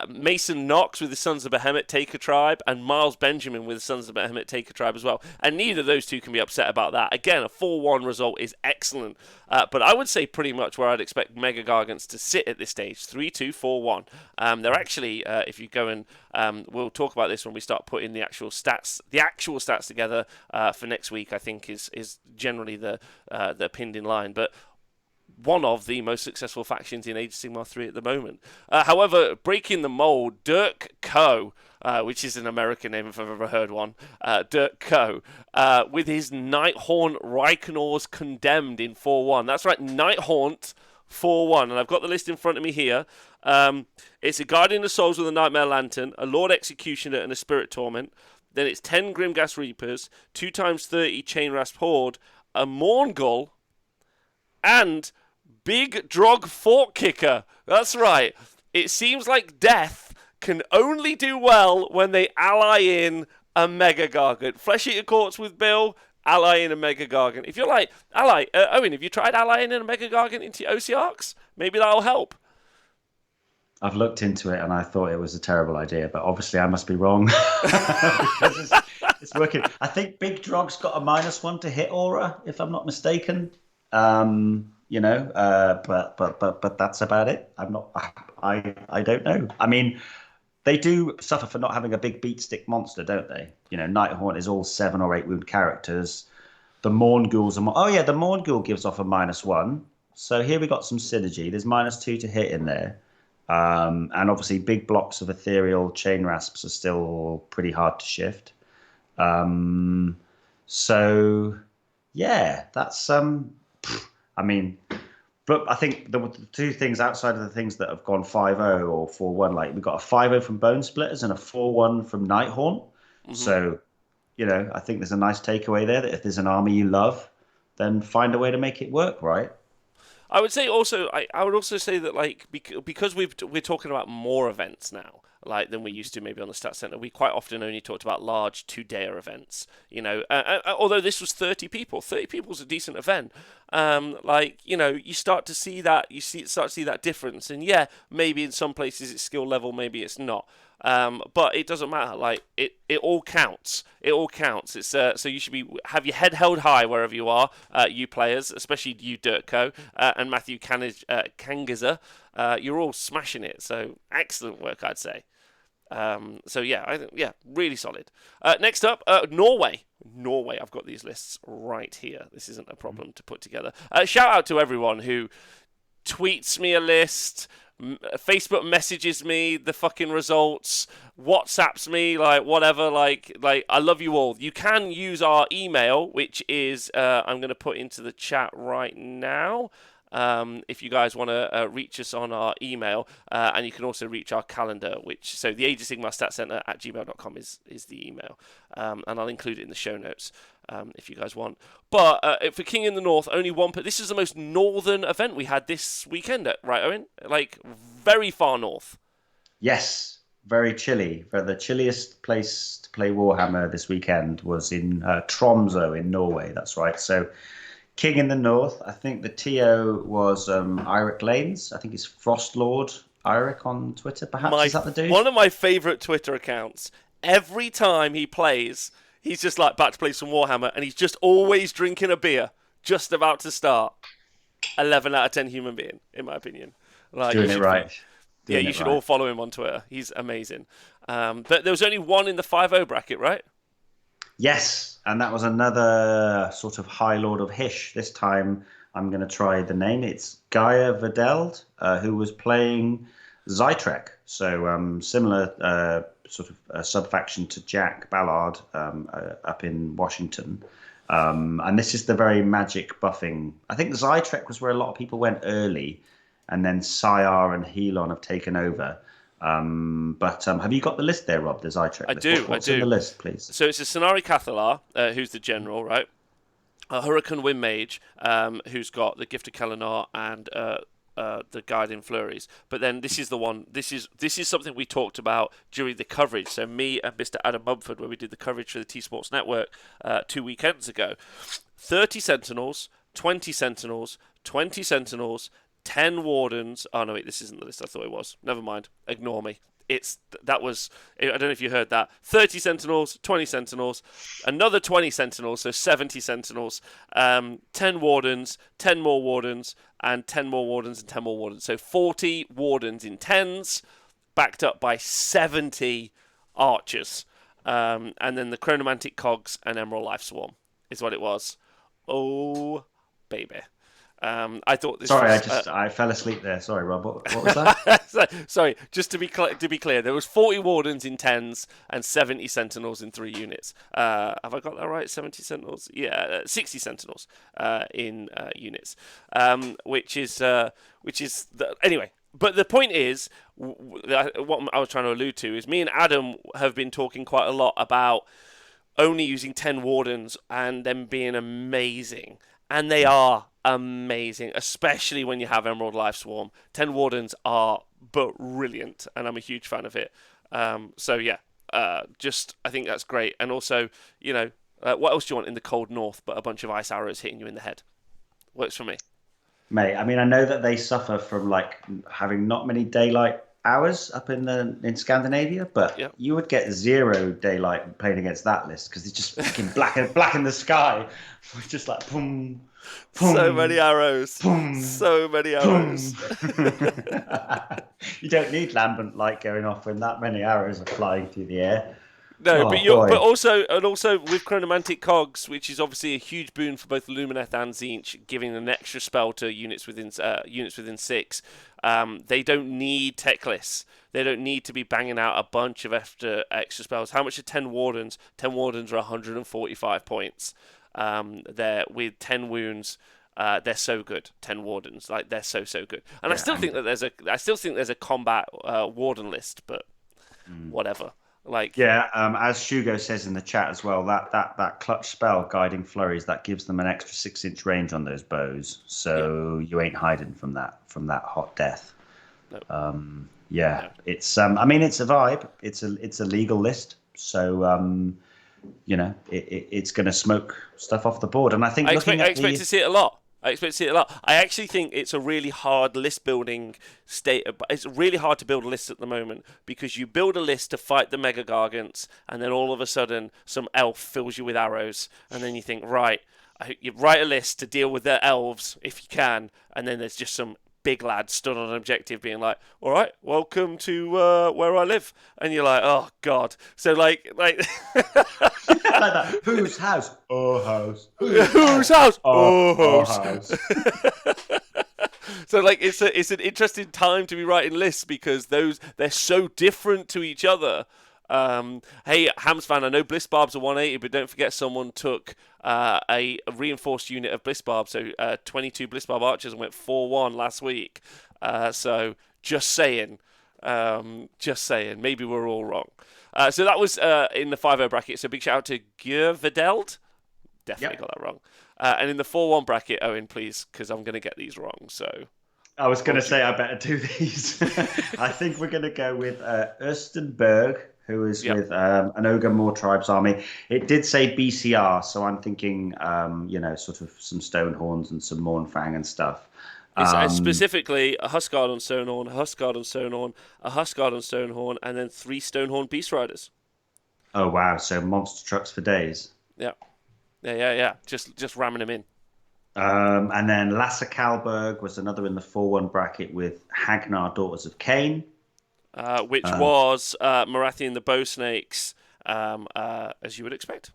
Mason Knox with the Sons of Behemoth take a tribe, and Miles Benjamin with the Sons of Behemoth take a tribe as well. And neither of those two can be upset about that. Again, a 4-1 result is excellent. But I would say pretty much where I'd expect megagargants to sit at this stage, 3-2, 4-1. They're actually, if you go and we'll talk about this when we start putting the actual stats together for next week. I think is generally the pinned in line, but one of the most successful factions in Age of Sigmar 3 at the moment. However, breaking the mold, Dirk Coe, which is an American name if I've ever heard one, Dirk Coe, with his Nighthaunt Reikenors Condemned in 4-1. That's right, Nighthaunt 4-1, and I've got the list in front of me here. It's a Guardian of Souls with a Nightmare Lantern, a Lord Executioner, and a Spirit Torment. Then it's 10 Grimgas Reapers, 2x30 Chain Rasp Horde, a Mourngull, and Big Drog Fork Kicker. That's right. It seems like Death can only do well when they ally in a Megagargant. Flesheatercourts with Bill, ally in a Megagargant. If you're like, Owen, have you tried allying in a Megagargant into your OC arcs? Maybe that'll help. I've looked into it and I thought it was a terrible idea, but obviously I must be wrong because it's working. I think Big Drog's got a -1 to hit aura, if I'm not mistaken. But that's about it. I don't know. I mean, they do suffer for not having a big beat stick monster, don't they? Nighthaunt is all 7 or 8 wound characters. The Mourngull's the Mourngull gives off a -1. So here we got some synergy. There's -2 to hit in there. And obviously big blocks of ethereal chain rasps are still pretty hard to shift. That's I mean, but I think the two things outside of the things that have gone 5-0 or 4-1, like we got a 5-0 from Bone Splitters and a 4-1 from Nighthaunt. Mm-hmm. So, I think there's a nice takeaway there that if there's an army you love, then find a way to make it work, right? I would say also, I would also say that like because we're talking about more events now, like than we used to maybe on the Stats Center. We quite often only talked about large 2-dayer events. Although this was 30 people, 30 people is a decent event. You start to see that difference, and yeah, maybe in some places it's skill level, maybe it's not. But it doesn't matter. Like it all counts. It all counts. It's so you should have your head held high wherever you are, you players, especially you Dirtco and Matthew Kangiza. You're all smashing it. So excellent work, I'd say. Really solid. Next up, Norway. Norway. I've got these lists right here. This isn't a problem to put together. Shout out to everyone who tweets me a list. Facebook messages me the fucking results, WhatsApps me, like whatever, like I love you all. You can use our email, which is I'm going to put into the chat right now. If you guys want to reach us on our email, and you can also reach our calendar, so the Age of Sigmar Stat Center at gmail.com is the email, and I'll include it in the show notes if you guys want. But for King in the North, only one. This is the most northern event we had this weekend, right, Owen? Like very far north. Yes, very chilly. The chilliest place to play Warhammer this weekend was in Tromsø in Norway. That's right. So King in the North, I think the TO was Eirik Lanes. I think it's Frostlord Eirik on Twitter, perhaps. Is that the dude? One of my favourite Twitter accounts. Every time he plays, he's just like back to play some Warhammer, and he's just always drinking a beer, just about to start. 11 out of 10 human being, in my opinion. Like, doing it right. You should all follow him on Twitter. He's amazing. But there was only one in the 5-0 bracket, right? Yes, and that was another sort of High Lord of Hish. This time I'm going to try the name. It's Gaia Verdeld, who was playing Zytrek. So similar sort of sub-faction to Jack Ballard up in Washington. And this is the very magic buffing. I think Zytrek was where a lot of people went early, and then Syar and Helon have taken over. But have you got the list there, Rob? The Zytrek list? What's in the list, please? So it's a Sonari Cathalar, who's the general, right? A Hurricane Wind Mage, who's got the Gift of Kalinar and the Guardian Flurries. But then this is the one. This is something we talked about during the coverage. So me and Mr. Adam Mumford, where we did the coverage for the T Sports Network 2 weekends ago. 30 Sentinels, 20 Sentinels, 20 Sentinels, 10 Wardens. Oh no, wait, this isn't the list I thought it was. Never mind. Ignore me. I don't know if you heard that. 30 Sentinels, 20 Sentinels, another 20 Sentinels, so 70 Sentinels, 10 Wardens, 10 more Wardens, and 10 more Wardens and 10 more Wardens. So 40 Wardens in 10s, backed up by 70 Archers. And then the Chronomantic Cogs and Emerald Life Swarm is what it was. Oh, baby. I thought this. Sorry, I fell asleep there. Sorry, Rob. What was that? Sorry, just to be clear, there was 40 Wardens in 10s and 70 Sentinels in 3 units. Have I got that right? 70 Sentinels? Yeah, 60 Sentinels in units. Anyway. But the point is, what I was trying to allude to is me and Adam have been talking quite a lot about only using 10 Wardens and them being amazing. And they are amazing, especially when you have Emerald Life Swarm. 10 Wardens are brilliant, and I'm a huge fan of it. I think that's great. And also, what else do you want in the cold north but a bunch of ice arrows hitting you in the head? Works for me. Mate, I mean, I know that they suffer from having not many daylight hours up in Scandinavia, but you would get 0 daylight playing against that list because it's just fucking black in the sky. It's just like boom, boom, so many arrows, boom, so many arrows. You don't need lambent light going off when that many arrows are flying through the air. No, but also with Chronomantic Cogs, which is obviously a huge boon for both Lumineth and Tzeentch, giving an extra spell to units within 6. They don't need tech lists. They don't need to be banging out a bunch of extra spells. How much are 10 Wardens? 10 Wardens are 145 points. They're with 10 wounds. They're so good. 10 Wardens, they're so good. And I still think there's a combat Warden list, but whatever. Like, Yeah, as Shugo says in the chat as well, that clutch spell, Guiding Flurries, that gives them an extra 6-inch range on those bows, so you ain't hiding from that hot death. no, Yeah, no. it's I mean, it's a vibe. It's a legal list, so it's going to smoke stuff off the board. And I think I looking expect at the to see it a lot. I expect to see it a lot. I actually think it's a really hard list building state. It's really hard to build a list at the moment because you build a list to fight the megagargants, and then all of a sudden some elf fills you with arrows, and then you think, right, you write a list to deal with their elves if you can, and then there's just some big lad stood on an objective being like, all right, welcome to where I live, and you're like, oh god. So like like that. Whose house? Our house. whose house? Our house. house. So like it's an interesting time to be writing lists because they're so different to each other. Hey, Hams fan, I know Bliss Barbs are 180, but don't forget someone took a reinforced unit of Bliss Barbs, so 22 Bliss Barb archers and went 4-1 last week. So just saying, maybe we're all wrong. So that was in the 5-0 bracket. So big shout out to Gjørvedeld. Definitely got that wrong. And in the 4-1 bracket, Owen, please, because I'm going to get these wrong. So I was going to say I better do these. I think we're going to go with Erstenberg, who is with an Ogre More Tribes army. It did say BCR, so I'm thinking, sort of some Stonehorns and some Mournfang and stuff. It's specifically a Huskard on Stonehorn, a Huskard on Stonehorn, a Huskard on Stonehorn, and then 3 Stonehorn Beast Riders. Oh, wow. So monster trucks for days. Yeah. Just ramming them in. And then Lasse Kalberg was another in the 4-1 bracket with Hagnar, Daughters of Cain. Which was Marathian the Bow Snakes, as you would expect.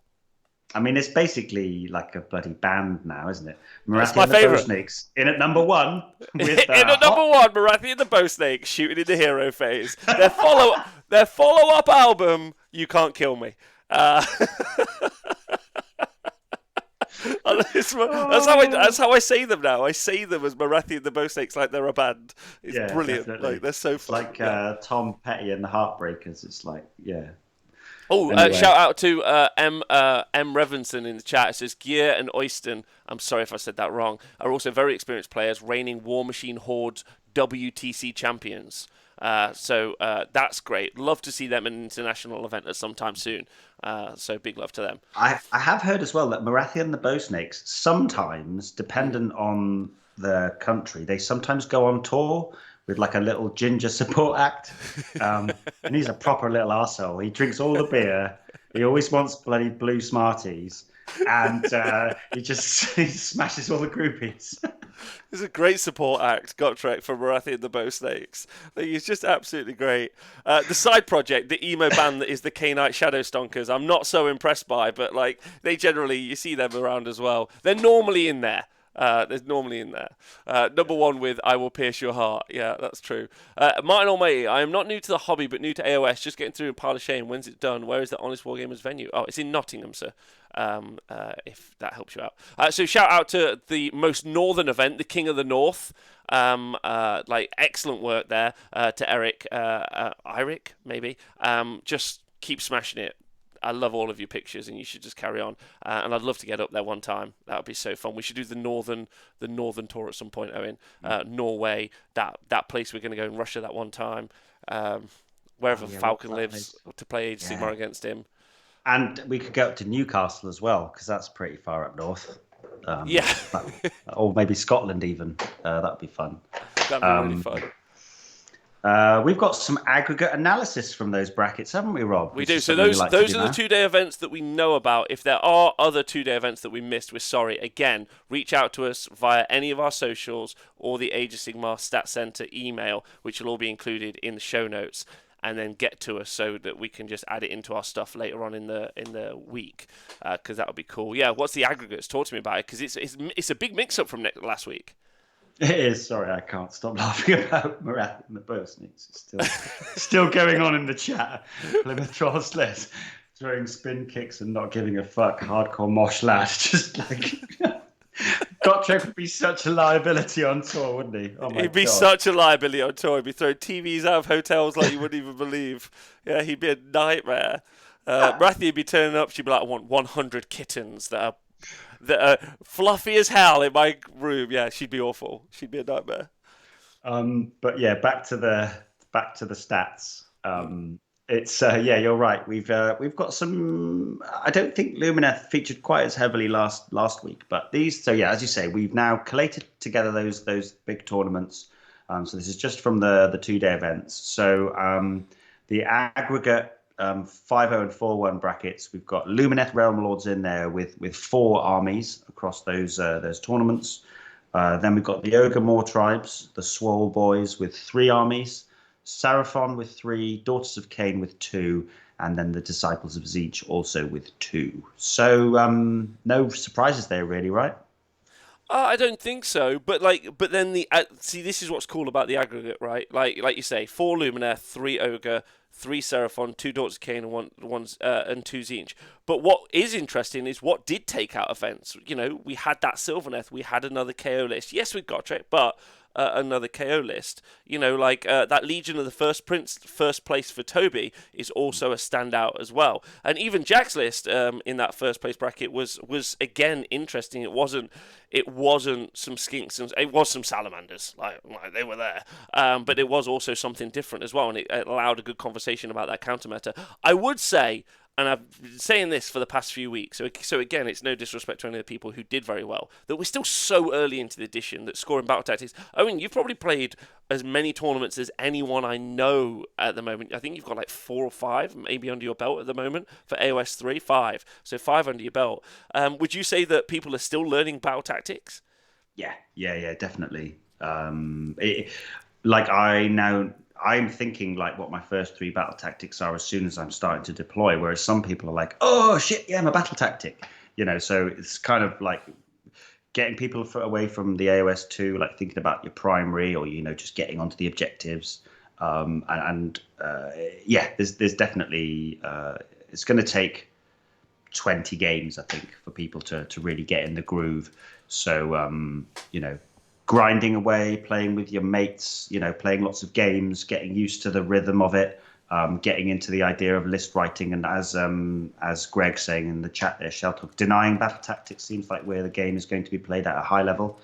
I mean, it's basically like a bloody band now, isn't it? That's my Marathian the Bow favourite. Snakes in at number 1. With, in at number 1, Marathian the Bow Snakes shooting in the hero phase. Their follow-up album, You Can't Kill Me. That's how I say them now. I say them as Marathian the Bow Snakes like they're a band. It's brilliant. Definitely. Like they're so fun. Like Tom Petty and the Heartbreakers. It's like, yeah. Oh, Anyway. shout out to M. Revenson in the chat. It says Gear and Oyston, I'm sorry if I said that wrong, are also very experienced players, reigning War Machine Horde WTC champions. So that's great. Love to see them in an international event at some time soon. So big love to them. I have heard as well that Marathian the Bow Snakes, sometimes, dependent on the country, they sometimes go on tour with like a little ginger support act. And he's a proper little arsehole. He drinks all the beer. He always wants bloody blue Smarties. And he smashes all the groupies. It's a great support act, Gotrek from Marathian the Bow Snakes. He's just absolutely great. The side project, the emo band that is the Cainite Shadow Stonkers, I'm not so impressed by, but like they generally, you see them around as well. They're normally in there. Number 1 with I Will Pierce Your Heart. Yeah, that's true. Martin Almighty, I am not new to the hobby, but new to AOS. Just getting through a pile of shame. When's it done? Where is the Honest Wargamers venue? Oh, it's in Nottingham, sir. If that helps you out. So shout out to the most northern event, the King of the North. Excellent work there to Eric. Eric, maybe. Just keep smashing it. I love all of your pictures, and you should just carry on. And I'd love to get up there one time. That would be so fun. We should do the northern tour at some point, Owen. Norway, that place we're going to go in Russia that one time. Wherever Falcon lives, to play Age of Sigmar against him. And we could go up to Newcastle as well, because that's pretty far up north. Or maybe Scotland even. That'd be fun. That'd be really fun. We've got some aggregate analysis from those brackets, haven't we, Rob? We do. So those are the 2-day events that we know about. If there are other 2-day events that we missed, we're sorry. Again, reach out to us via any of our socials or the Age of Sigmar Stat Center email, which will all be included in the show notes, and then get to us so that we can just add it into our stuff later on in the week, because that would be cool. Yeah, what's the aggregates? Talk to me about it, because it's a big mix-up from last week. It is. Sorry, I can't stop laughing about Marathian the Bow Snakes. It's still going on in the chat. Plymouth Trolls throwing spin kicks and not giving a fuck. Hardcore mosh lad. Just like... Trek would be such a liability on tour, wouldn't he? Oh my He'd be god. such a liability on tour. He'd be throwing TVs out of hotels like you wouldn't even believe. Yeah, he'd be a nightmare. Matthew would be turning up. She'd be like, I want 100 kittens that are fluffy as hell in my room. Yeah, she'd be awful. She'd be a nightmare. But yeah, back to the stats. It's yeah, you're right. We've got some. I don't think Lumineth featured quite as heavily last week, but these. So yeah, as you say, we've now collated together those big tournaments. So this is just from the 2-day events. So the aggregate 5-0 and 4-1 brackets. We've got Lumineth Realm Lords in there with 4 armies across those tournaments. Then we've got the Ogre Moor tribes, the Swole Boys with 3 armies. Seraphon with 3, Daughters of Cain with 2, and then the Disciples of Zeech also with 2. So no surprises there, really, right? I don't think so, but then see, this is what's cool about the aggregate, right? Like you say, 4 Lumineth, 3 Ogre, 3 Seraphon, 2 Daughters of Cain, and 2 Zeech. But what is interesting is what did take out events. You know, we had that Sylvaneth, we had another KO list. Yes, we got Trek, but another KO list. You know, that Legion of the First Prince, first place for Toby, is also a standout as well. And even Jack's list in that first place bracket was again interesting. It wasn't some skinks, it was some salamanders, like they were there. But it was also something different as well, and it allowed a good conversation about that counter meta. I would say, and I've been saying this for the past few weeks, so again, it's no disrespect to any of the people who did very well, that we're still so early into the edition that scoring battle tactics. Owen, you've probably played as many tournaments as anyone I know at the moment. I think you've got like 4 or 5 maybe under your belt at the moment for AOS 3, 5. So 5 under your belt. Would you say that people are still learning battle tactics? Yeah, definitely. I'm thinking like what my first 3 battle tactics are as soon as I'm starting to deploy, whereas some people are like, oh shit, yeah, I'm a battle tactic. You know, so it's kind of like getting people away from the AOS 2, like thinking about your primary or, you know, just getting onto the objectives. Yeah, there's definitely, it's going to take 20 games, I think, for people to really get in the groove. So, you know, grinding away, playing with your mates, you know, playing lots of games, getting used to the rhythm of it, getting into the idea of list writing, and as Greg's saying in the chat there, Sheltok, denying battle tactics seems like where the game is going to be played at a high level.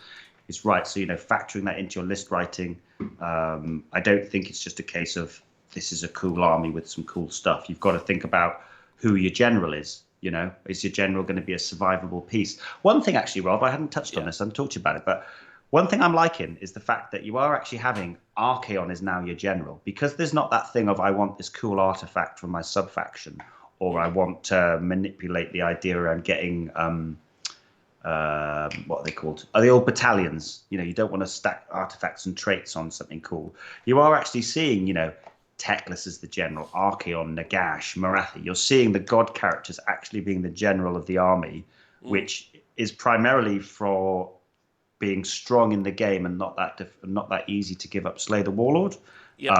Is right. So, you know, factoring that into your list writing, I don't think it's just a case of this is a cool army with some cool stuff. You've got to think about who your general is. You know, is your general going to be a survivable piece? One thing, actually, Rob, I hadn't touched on this. I haven't talked to you about it, but one thing I'm liking is the fact that you are actually having Archaon is now your general, because there's not that thing of I want this cool artifact from my sub-faction, or I want to manipulate the idea around getting, what are they called? The old battalions. You know, you don't want to stack artifacts and traits on something cool. You are actually seeing, you know, Teclis as the general, Archaon, Nagash, Marathi. You're seeing the god characters actually being the general of the army, which is primarily for being strong in the game and not that easy to give up Slay the Warlord. Yep.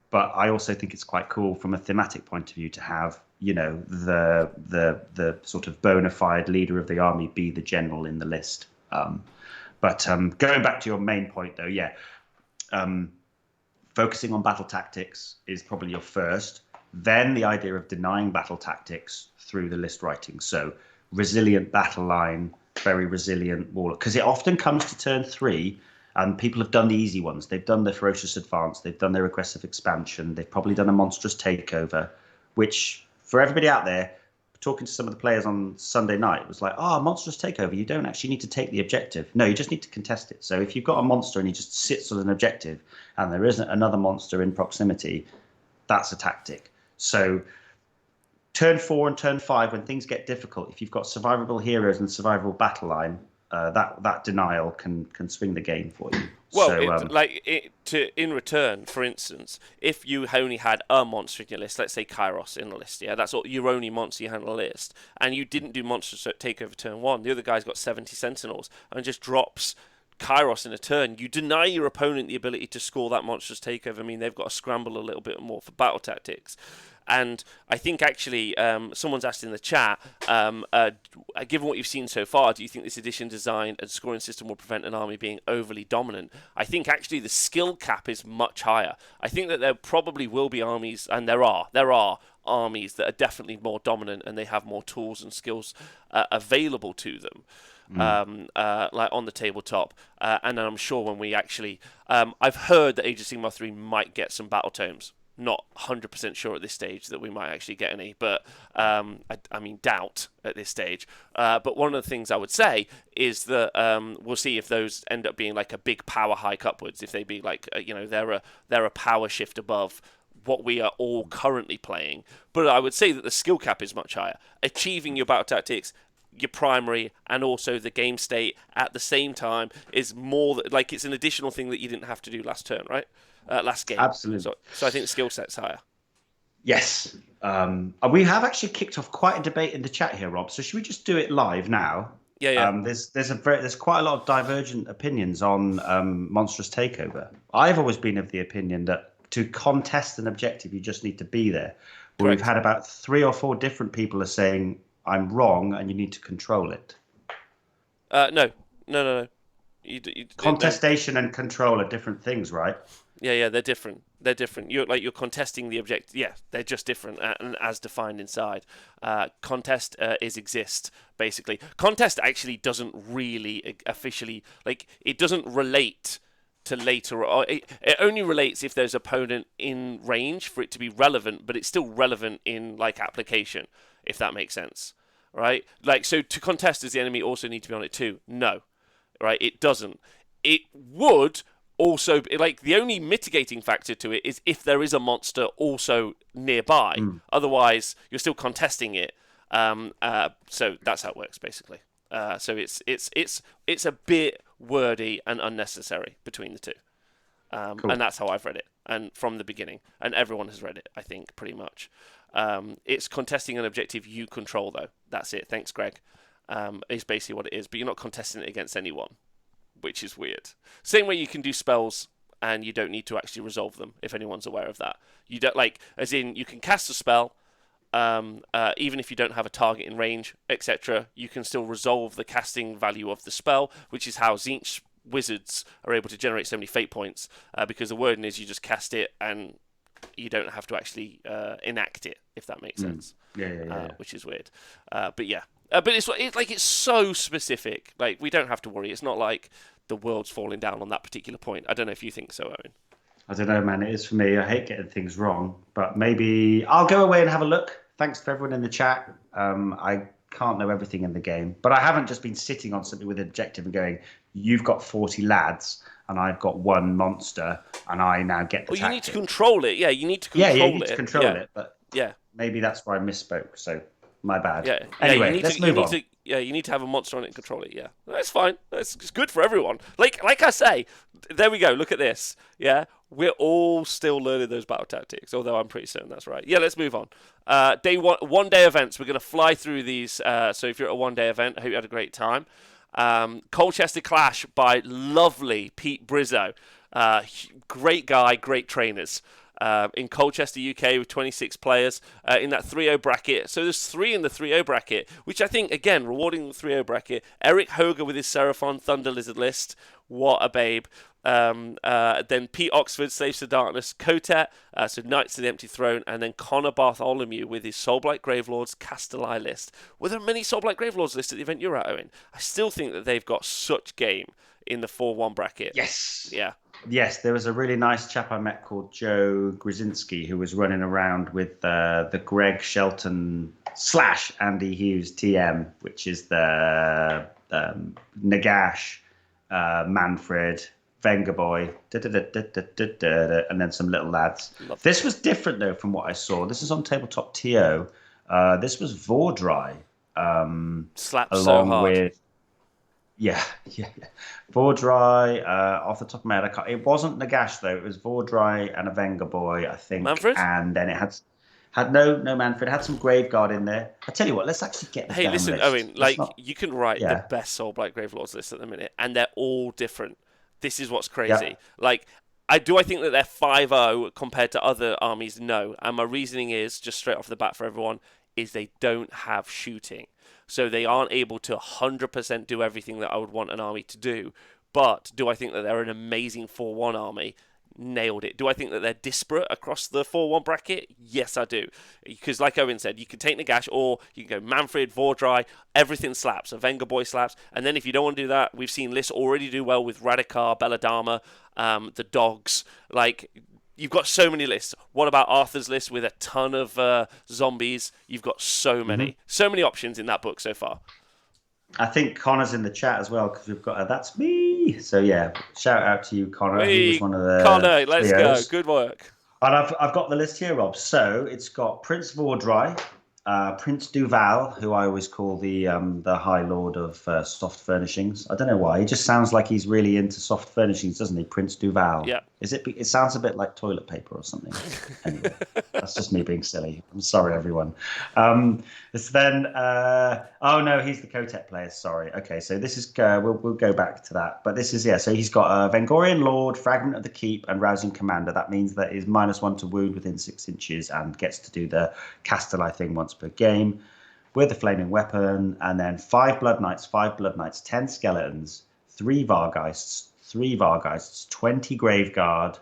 But I also think it's quite cool from a thematic point of view to have, you know, the sort of bona fide leader of the army be the general in the list. But going back to your main point, though, focusing on battle tactics is probably your first. Then the idea of denying battle tactics through the list writing. So resilient battle line, very resilient warlock, because it often comes to turn 3 and people have done the easy ones. They've done the ferocious advance, they've done their aggressive expansion, they've probably done a monstrous takeover, which for everybody out there, talking to some of the players on Sunday night, was like, monstrous takeover, you don't actually need to take the objective. No, you just need to contest it. So if you've got a monster and he just sits on an objective and there isn't another monster in proximity, that's a tactic. So turn 4 and turn 5, when things get difficult, if you've got survivable heroes and survivable battle line, that denial can swing the game for you. Well, in return, for instance, if you only had a monster in your list, let's say Kairos in the list, that's all, your only monster you had on the list, and you didn't do monsters take over turn 1, the other guy's got 70 Sentinels and just drops Kairos in a turn, you deny your opponent the ability to score that monstrous takeover. I mean, they've got to scramble a little bit more for battle tactics. And I think actually, someone's asked in the chat, given what you've seen so far, do you think this edition design and scoring system will prevent an army being overly dominant? I think actually the skill cap is much higher. I think that there probably will be armies, and there are armies that are definitely more dominant and they have more tools and skills available to them. Like on the tabletop, and I'm sure when we actually, I've heard that Age of Sigmar 3 might get some battle tomes. Not 100% sure at this stage that we might actually get any, but I mean doubt at this stage. But one of the things I would say is that we'll see if those end up being like a big power hike upwards. If they be like they're a power shift above what we are all currently playing. But I would say that the skill cap is much higher. Achieving your battle tactics, your primary, and also the game state at the same time is more like it's an additional thing that you didn't have to do last turn, right? Last game. Absolutely. So I think the skill set's higher. Yes. We have actually kicked off quite a debate in the chat here, Rob. So should we just do it live now? Yeah. There's quite a lot of divergent opinions on Monstrous Takeover. I've always been of the opinion that to contest an objective, you just need to be there. Where we've had about 3 or 4 different people are saying, I'm wrong and you need to control it. No. Contestation and control are different things, right? Yeah, they're different. You're contesting the objective. Yeah, they're just different and as defined inside. Contest exist basically. Contest actually doesn't really officially it doesn't relate to later. It only relates if there's opponent in range for it to be relevant, but it's still relevant in application, if that makes sense, right? So to contest, does the enemy also need to be on it too? No, right? It doesn't. It would. Also, the only mitigating factor to it is if there is a monster also nearby. Otherwise, you're still contesting it. So that's how it works, basically. So it's a bit wordy and unnecessary between the two. Cool. And that's how I've read it, and from the beginning, and everyone has read it, I think, pretty much. It's contesting an objective you control, though. That's it. Thanks, Greg. Is basically what it is, but you're not contesting it against anyone, which is weird. Same way you can do spells and you don't need to actually resolve them, if anyone's aware of that. You don't as in you can cast a spell, even if you don't have a target in range, etc. You can still resolve the casting value of the spell, which is how Tzeentch wizards are able to generate so many fate points, because the wording is you just cast it and you don't have to actually enact it, if that makes sense. Yeah. Which is weird. But yeah. But it's so specific. We don't have to worry. It's not like the world's falling down on that particular point. I don't know if you think so, Owen. I don't know, man. It is for me. I hate getting things wrong, but maybe I'll go away and have a look. Thanks to everyone in the chat. I can't know everything in the game, but I haven't just been sitting on something with an objective and going, you've got 40 lads and I've got 1 monster and I now get the tactic. You need to control it. Yeah, you need to control it. Yeah, you need to control it, but yeah, maybe that's where I misspoke, so my bad. Yeah. Anyway, let's move on. You need to have a monster on it and control it. Yeah, that's fine. It's good for everyone. Like I say, there we go. Look at this. Yeah, we're all still learning those battle tactics. Although I'm pretty certain that's right. Yeah, let's move on. Day one day events. We're gonna fly through these. So if you're at a 1-day event, I hope you had a great time. Colchester Clash by lovely Pete Brizzo. Great guy, great trainers. In Colchester, UK, with 26 players in that 3-0 bracket. So there's 3 in the 3-0 bracket, which I think, again, rewarding the 3-0 bracket. Eric Hoger with his Seraphon Thunder Lizard list. What a babe. Then Pete Oxford, Slaves to Darkness, Kotet, so Knights of the Empty Throne, and then Connor Bartholomew with his Soulblight Gravelords Castelli list. Were there many Soulblight Gravelords lists at the event you're at, Owen? I still think that they've got such game in the 4-1 bracket. Yes. Yeah. Yes, there was a really nice chap I met called Joe Grzyncki who was running around with the Greg Shelton / Andy Hughes TM, which is the Nagash, Manfred, Vengaboy, and then some little lads. This was different, though, from what I saw. This is on Tabletop TO. This was Vordry. Slapped along so hard. with... Yeah. Vordry, off the top of my head, I can't. It wasn't Nagash, though. It was Vordry and a Vengaboy, I think. Manfred? And then it had no Manfred. It had some Graveguard in there. I tell you what, let's actually get the Hey, damn listen, list. Owen, you can write the best Soulblight Gravelords list at the minute, and they're all different. This is what's crazy. Yeah. I think that they're 5-0 compared to other armies? No. And my reasoning is, just straight off the bat for everyone, is they don't have shooting. So they aren't able to 100% do everything that I would want an army to do. But do I think that they're an amazing 4-1 army? Nailed it. Do I think that they're disparate across the 4-1 bracket? Yes, I do. Because like Owen said, you can take Nagash, or you can go Manfred, Vordry, everything slaps. A Vengerboy slaps. And then if you don't want to do that, we've seen lists already do well with Radikar, Belladama, the Dogs. Like, you've got so many lists. What about Arthur's list with a ton of zombies? You've got so many. So many options in that book so far. I think Connor's in the chat as well, because we've got that's me. So yeah, shout out to you, Connor. He was one of the Connor, let's trios. go. Good work. And I've got the list here, Rob. So it's got Prince Vordry, Prince Duval, who I always call the High Lord of soft furnishings. I don't know why. He just sounds like he's really into soft furnishings, doesn't he? Prince Duval. Yeah. Is it? It sounds a bit like toilet paper or something. Anyway, that's just me being silly. I'm sorry, everyone. It's then. Oh no, he's the Kotek player. Sorry. Okay, so this is. We'll go back to that. But this is So he's got a Vengorian Lord, Fragment of the Keep, and Rousing Commander. That means that is -1 to wound within 6 inches and gets to do the Castelli thing once per game with a flaming weapon, and then 5 Blood Knights, 10 Skeletons, 3 Vargheists, 20 Graveguard,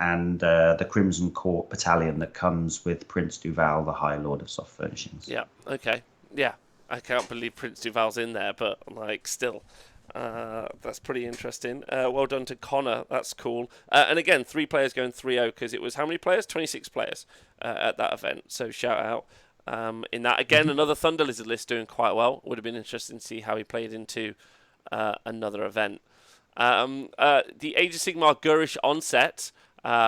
and the Crimson Court battalion that comes with Prince Duval, the High Lord of Soft Furnishings. Yeah, okay. Yeah, I can't believe Prince Duval's in there, but, like, still. That's pretty interesting. Well done to Connor. That's cool. And again, 3 players going 3-0, because it was how many players? 26 players at that event. So shout out. In that, again, another Thunder Lizard list doing quite well. Would have been interesting to see how he played into another event. The Age of Sigmar Gurish Onset,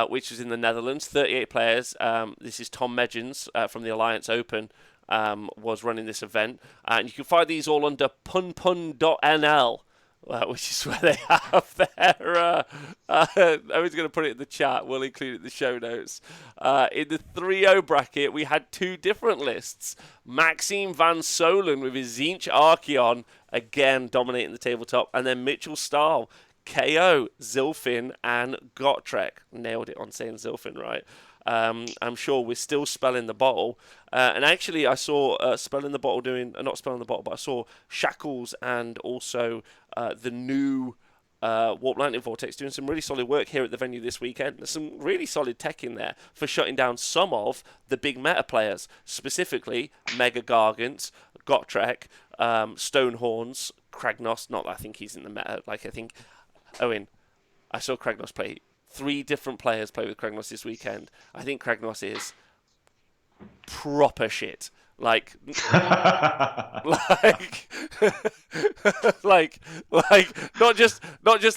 which was in the Netherlands, 38 players. This is Tom Medgens from the Alliance Open, was running this event. And you can find these all under punpun.nl. Which is where they have their... I was going to put it in the chat. We'll include it in the show notes. In the 3-0 bracket, we had 2 different lists. Maxime Van Solen with his Zinch Archeon, again dominating the tabletop. And then Mitchell Stahl, KO, Zilfin, and Gotrek. Nailed it on saying Zilfin, right? I'm sure we're still spelling the bottle. And actually, I saw Spelling the Bottle doing... not Spelling the Bottle, but I saw Shackles and also the new Warp Lightning Vortex doing some really solid work here at the venue this weekend. There's some really solid tech in there for shutting down some of the big meta players, specifically megagargants, Gotrek, Stonehorns, Kragnos. Not that I think he's in the meta. Like, I think... Owen, I saw Kragnos play... 3 different players play with Kragnos this weekend. I think Kragnos is proper shit. Like, like, not just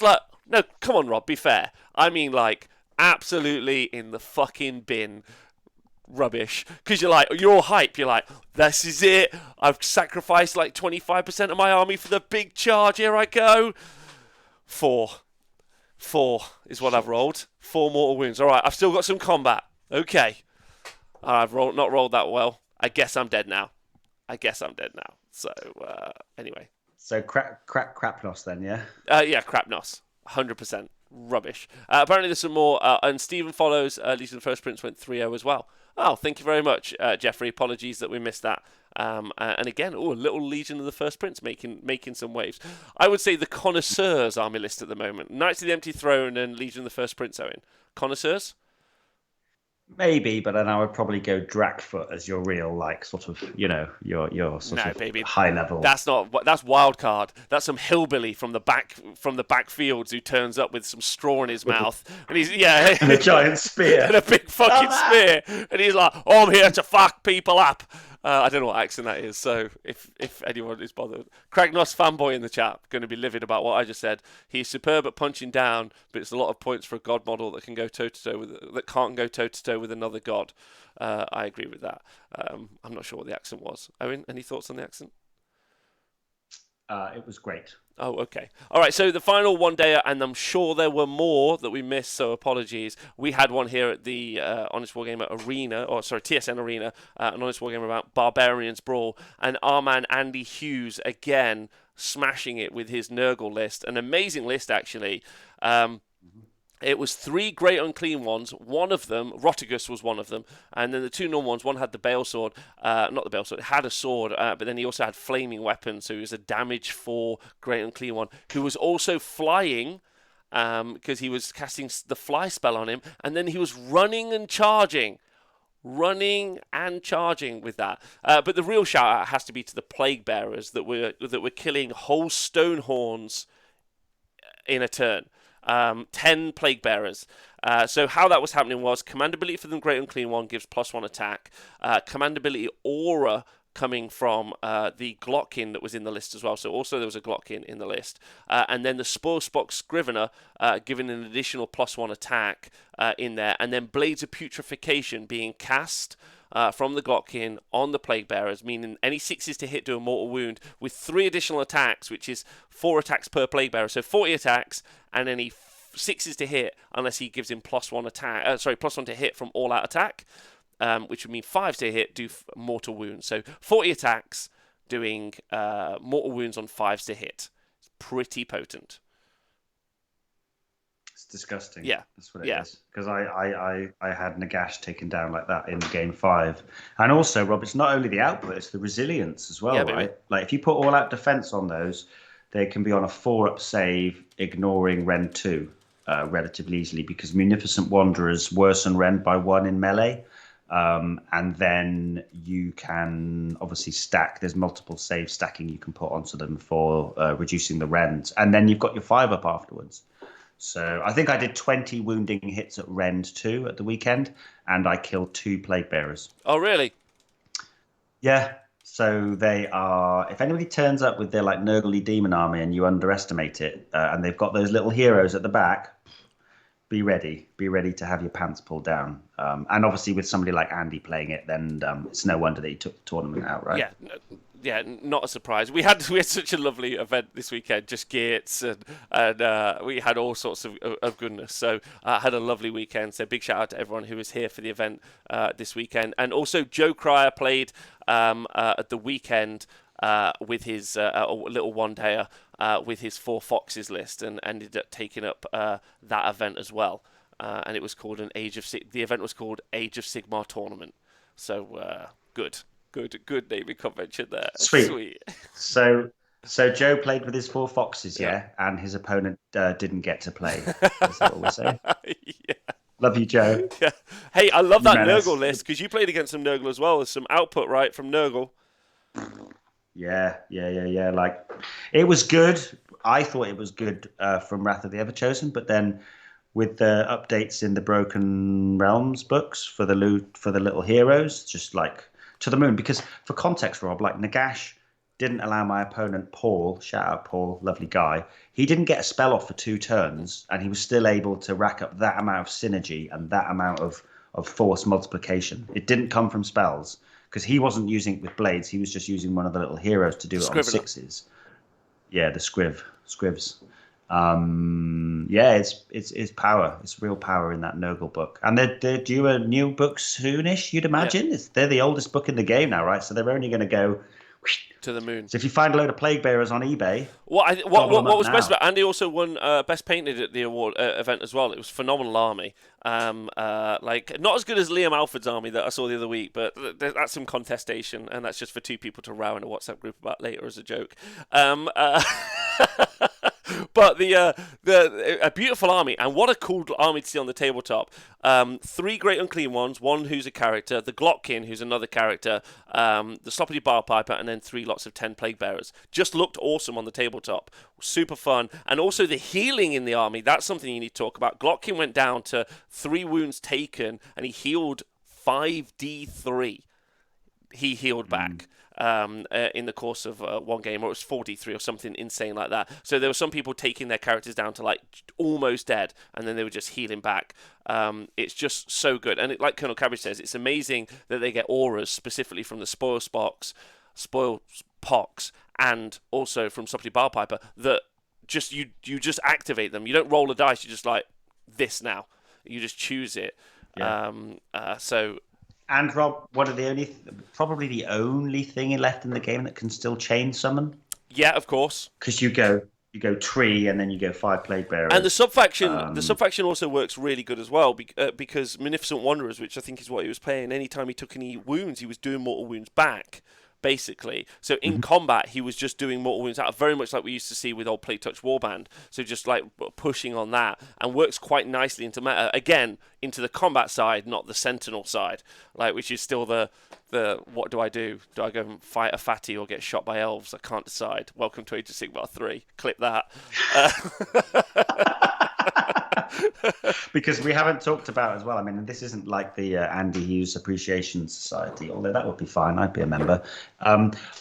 like, no, come on, Rob, be fair. I mean, like, absolutely in the fucking bin rubbish. Because you're all hype. You're like, this is it. I've sacrificed like 25% of my army for the big charge. Here I go. 4 is what I've rolled. 4 mortal wounds. All right, I've still got some combat. Okay. I've not rolled that well. I guess I'm dead now. So, anyway. So Krapnos then, yeah? Yeah, Krapnos. 100%. Rubbish. Apparently there's some more. And Stephen follows. Legion of the First Prince went 3-0 as well. Oh, thank you very much, Jeffrey. Apologies that we missed that. And again, a little Legion of the First Prince making some waves. I would say the Connoisseurs army list at the moment. Knights of the Empty Throne and Legion of the First Prince, Owen. Connoisseurs? Maybe, but then I would probably go Drakfoot as your real, like, sort of, your sort of baby. high level. That's wild card. That's some hillbilly from the back fields who turns up with some straw in his mouth, and he's and a giant spear and a big fucking spear, and he's like, "Oh, I'm here to fuck people up." I don't know what accent that is, so if anyone is bothered. Kragnos fanboy in the chat, going to be livid about what I just said. He's superb at punching down, but it's a lot of points for a god model that can go toe-to-toe that can't go toe-to-toe with another god. I agree with that. I'm not sure what the accent was. Owen, any thoughts on the accent? It was great. Oh, okay. All right, so the final one-dayer, and I'm sure there were more that we missed, so apologies. We had one here at the Honest Wargamer Arena, TSN Arena, an Honest Wargamer about Barbarians Brawl, and our man Andy Hughes, again, smashing it with his Nurgle list. An amazing list, actually. It was 3 great unclean ones. One of them, Rotigus was one of them, and then the 2 normal ones. One had the bale sword, not the bale sword. It had a sword, but then he also had flaming weapons. So he was a damage 4 great unclean one who was also flying, because he was casting the fly spell on him, and then he was running and charging with that. But the real shout out has to be to the plague bearers that were killing whole stone horns in a turn. 10 plague bearers. So how that was happening was command ability for the Great Unclean One gives +1 attack. Command ability aura coming from the Glockin that was in the list as well. So also there was a Glockin in the list. And then the Spoilspock Scrivener giving an additional +1 attack in there. And then Blades of Putrefaction being cast from the Glockin on the Plague Bearers, meaning any 6s to hit do a mortal wound with 3 additional attacks, which is 4 attacks per Plague Bearer. So 40 attacks and any 6s to hit unless he gives him +1 attack. +1 to hit from all out attack, which would mean 5s to hit do mortal wounds. So 40 attacks doing mortal wounds on 5s to hit. It's pretty potent. It's disgusting. Yeah, that's what it is. Because I had Nagash taken down like that in game 5, and also Rob, it's not only the output, it's the resilience as well, right? Baby. Like if you put all out defense on those, they can be on a 4-up save, ignoring Rend 2 relatively easily, because Munificent Wanderers worsen Rend by 1 in melee. And then you can obviously stack. There's multiple save stacking you can put onto them for reducing the Rend. And then you've got your 5-up afterwards. So I think I did 20 wounding hits at Rend 2 at the weekend, and I killed 2 Plague Bearers. Oh, really? Yeah. So they are, if anybody turns up with their like Nurgly Demon Army and you underestimate it, and they've got those little heroes at the back, be ready to have your pants pulled down. And obviously with somebody like Andy playing it, then it's no wonder that he took the tournament out, right? Yeah, not a surprise. We had such a lovely event this weekend, just Gates, and we had all sorts of goodness. So I had a lovely weekend. So big shout out to everyone who was here for the event this weekend. And also Joe Cryer played at the weekend with his little one-dayer with his 4 Foxes list, and ended up taking up that event as well. And it was called the event was called Age of Sigmar Tournament. So good naming convention there. Sweet. So Joe played with his 4 Foxes, yeah? And his opponent didn't get to play. Is that what we're saying? Yeah. Love you, Joe. Yeah. Hey, I love that Nurgle list, because you played against some Nurgle as well. There's some output, right, from Nurgle. Yeah. Like, it was good. I thought it was good from Wrath of the Everchosen, but then with the updates in the Broken Realms books for the little heroes, just like to the moon. Because for context, Rob, like Nagash didn't allow my opponent Paul, shout out Paul, lovely guy, he didn't get a spell off for 2 turns, and he was still able to rack up that amount of synergy and that amount of force multiplication. It didn't come from spells, because he wasn't using it with blades, he was just using one of the little heroes to do it on 6s. Yeah, the scrivs. It's power. It's real power in that Nurgle book. And they're due a new book soonish, you'd imagine. Yeah. They're the oldest book in the game now, right? So they're only going to go to the moon. So if you find a load of Plague Bearers on eBay... What was best about Andy also won Best Painted at the award event as well. It was a phenomenal army. Like, not as good as Liam Alford's army that I saw the other week, but that's some contestation, and that's just for 2 people to row in a WhatsApp group about later as a joke. But a beautiful army, and what a cool army to see on the tabletop. 3 great unclean ones, 1 who's a character, the Glockin who's another character, the Sloppity Barpiper, and then 3 lots of 10 Plague Bearers. Just looked awesome on the tabletop. Super fun. And also the healing in the army, that's something you need to talk about. Glockin went down to 3 wounds taken, and he healed 5d3. He healed back. In the course of one game, or it was 43 or something insane like that. So there were some people taking their characters down to like almost dead, and then they were just healing back. It's just so good. And like Colonel Cabbage says, it's amazing that they get auras specifically from the Spoil Pox, and also from Sloppity Barpiper, that just you just activate them. You don't roll a dice, you just like this now. You just choose it. Yeah. And Rob, probably the only thing left in the game that can still chain summon. Yeah, of course. Because you go you go tree, and then you go 5 plague And bearers. the sub faction also works really good as well because Munificent Wanderers, which I think is what he was playing, anytime he took any wounds, he was doing mortal wounds back, basically. So in Mhm. combat, he was just doing mortal wounds out, very much like we used to see with old Plague Touch Warband. So just like pushing on that, and works quite nicely into meta again, into the combat side, not the Sentinel side, like which is still the what do I do? Do I go and fight a fatty or get shot by elves? I can't decide. Welcome to Age of Sigmar 3. Clip that. Because we haven't talked about as well. I mean, this isn't like the Andy Hughes Appreciation Society, although that would be fine. I'd be a member.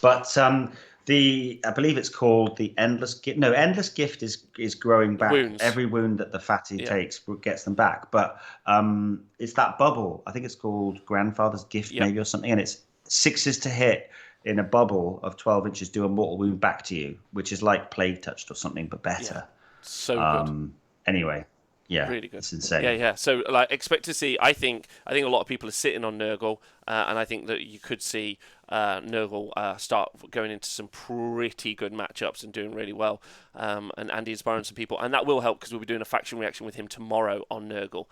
But I believe it's called the Endless Gift. No, Endless Gift is growing back. Wounds. Every wound that the fatty takes gets them back. But it's that bubble. I think it's called Grandfather's Gift, maybe, or something. And it's 6s to hit in a bubble of 12 inches, do a mortal wound back to you, which is like Plague Touched or something, but better. So good. Anyway. Yeah, really good. It's insane. Yeah. So, like, expect to see. I think a lot of people are sitting on Nurgle, and I think that you could see Nurgle start going into some pretty good matchups and doing really well. And Andy inspiring some people, and that will help because we'll be doing a faction reaction with him tomorrow on Nurgle.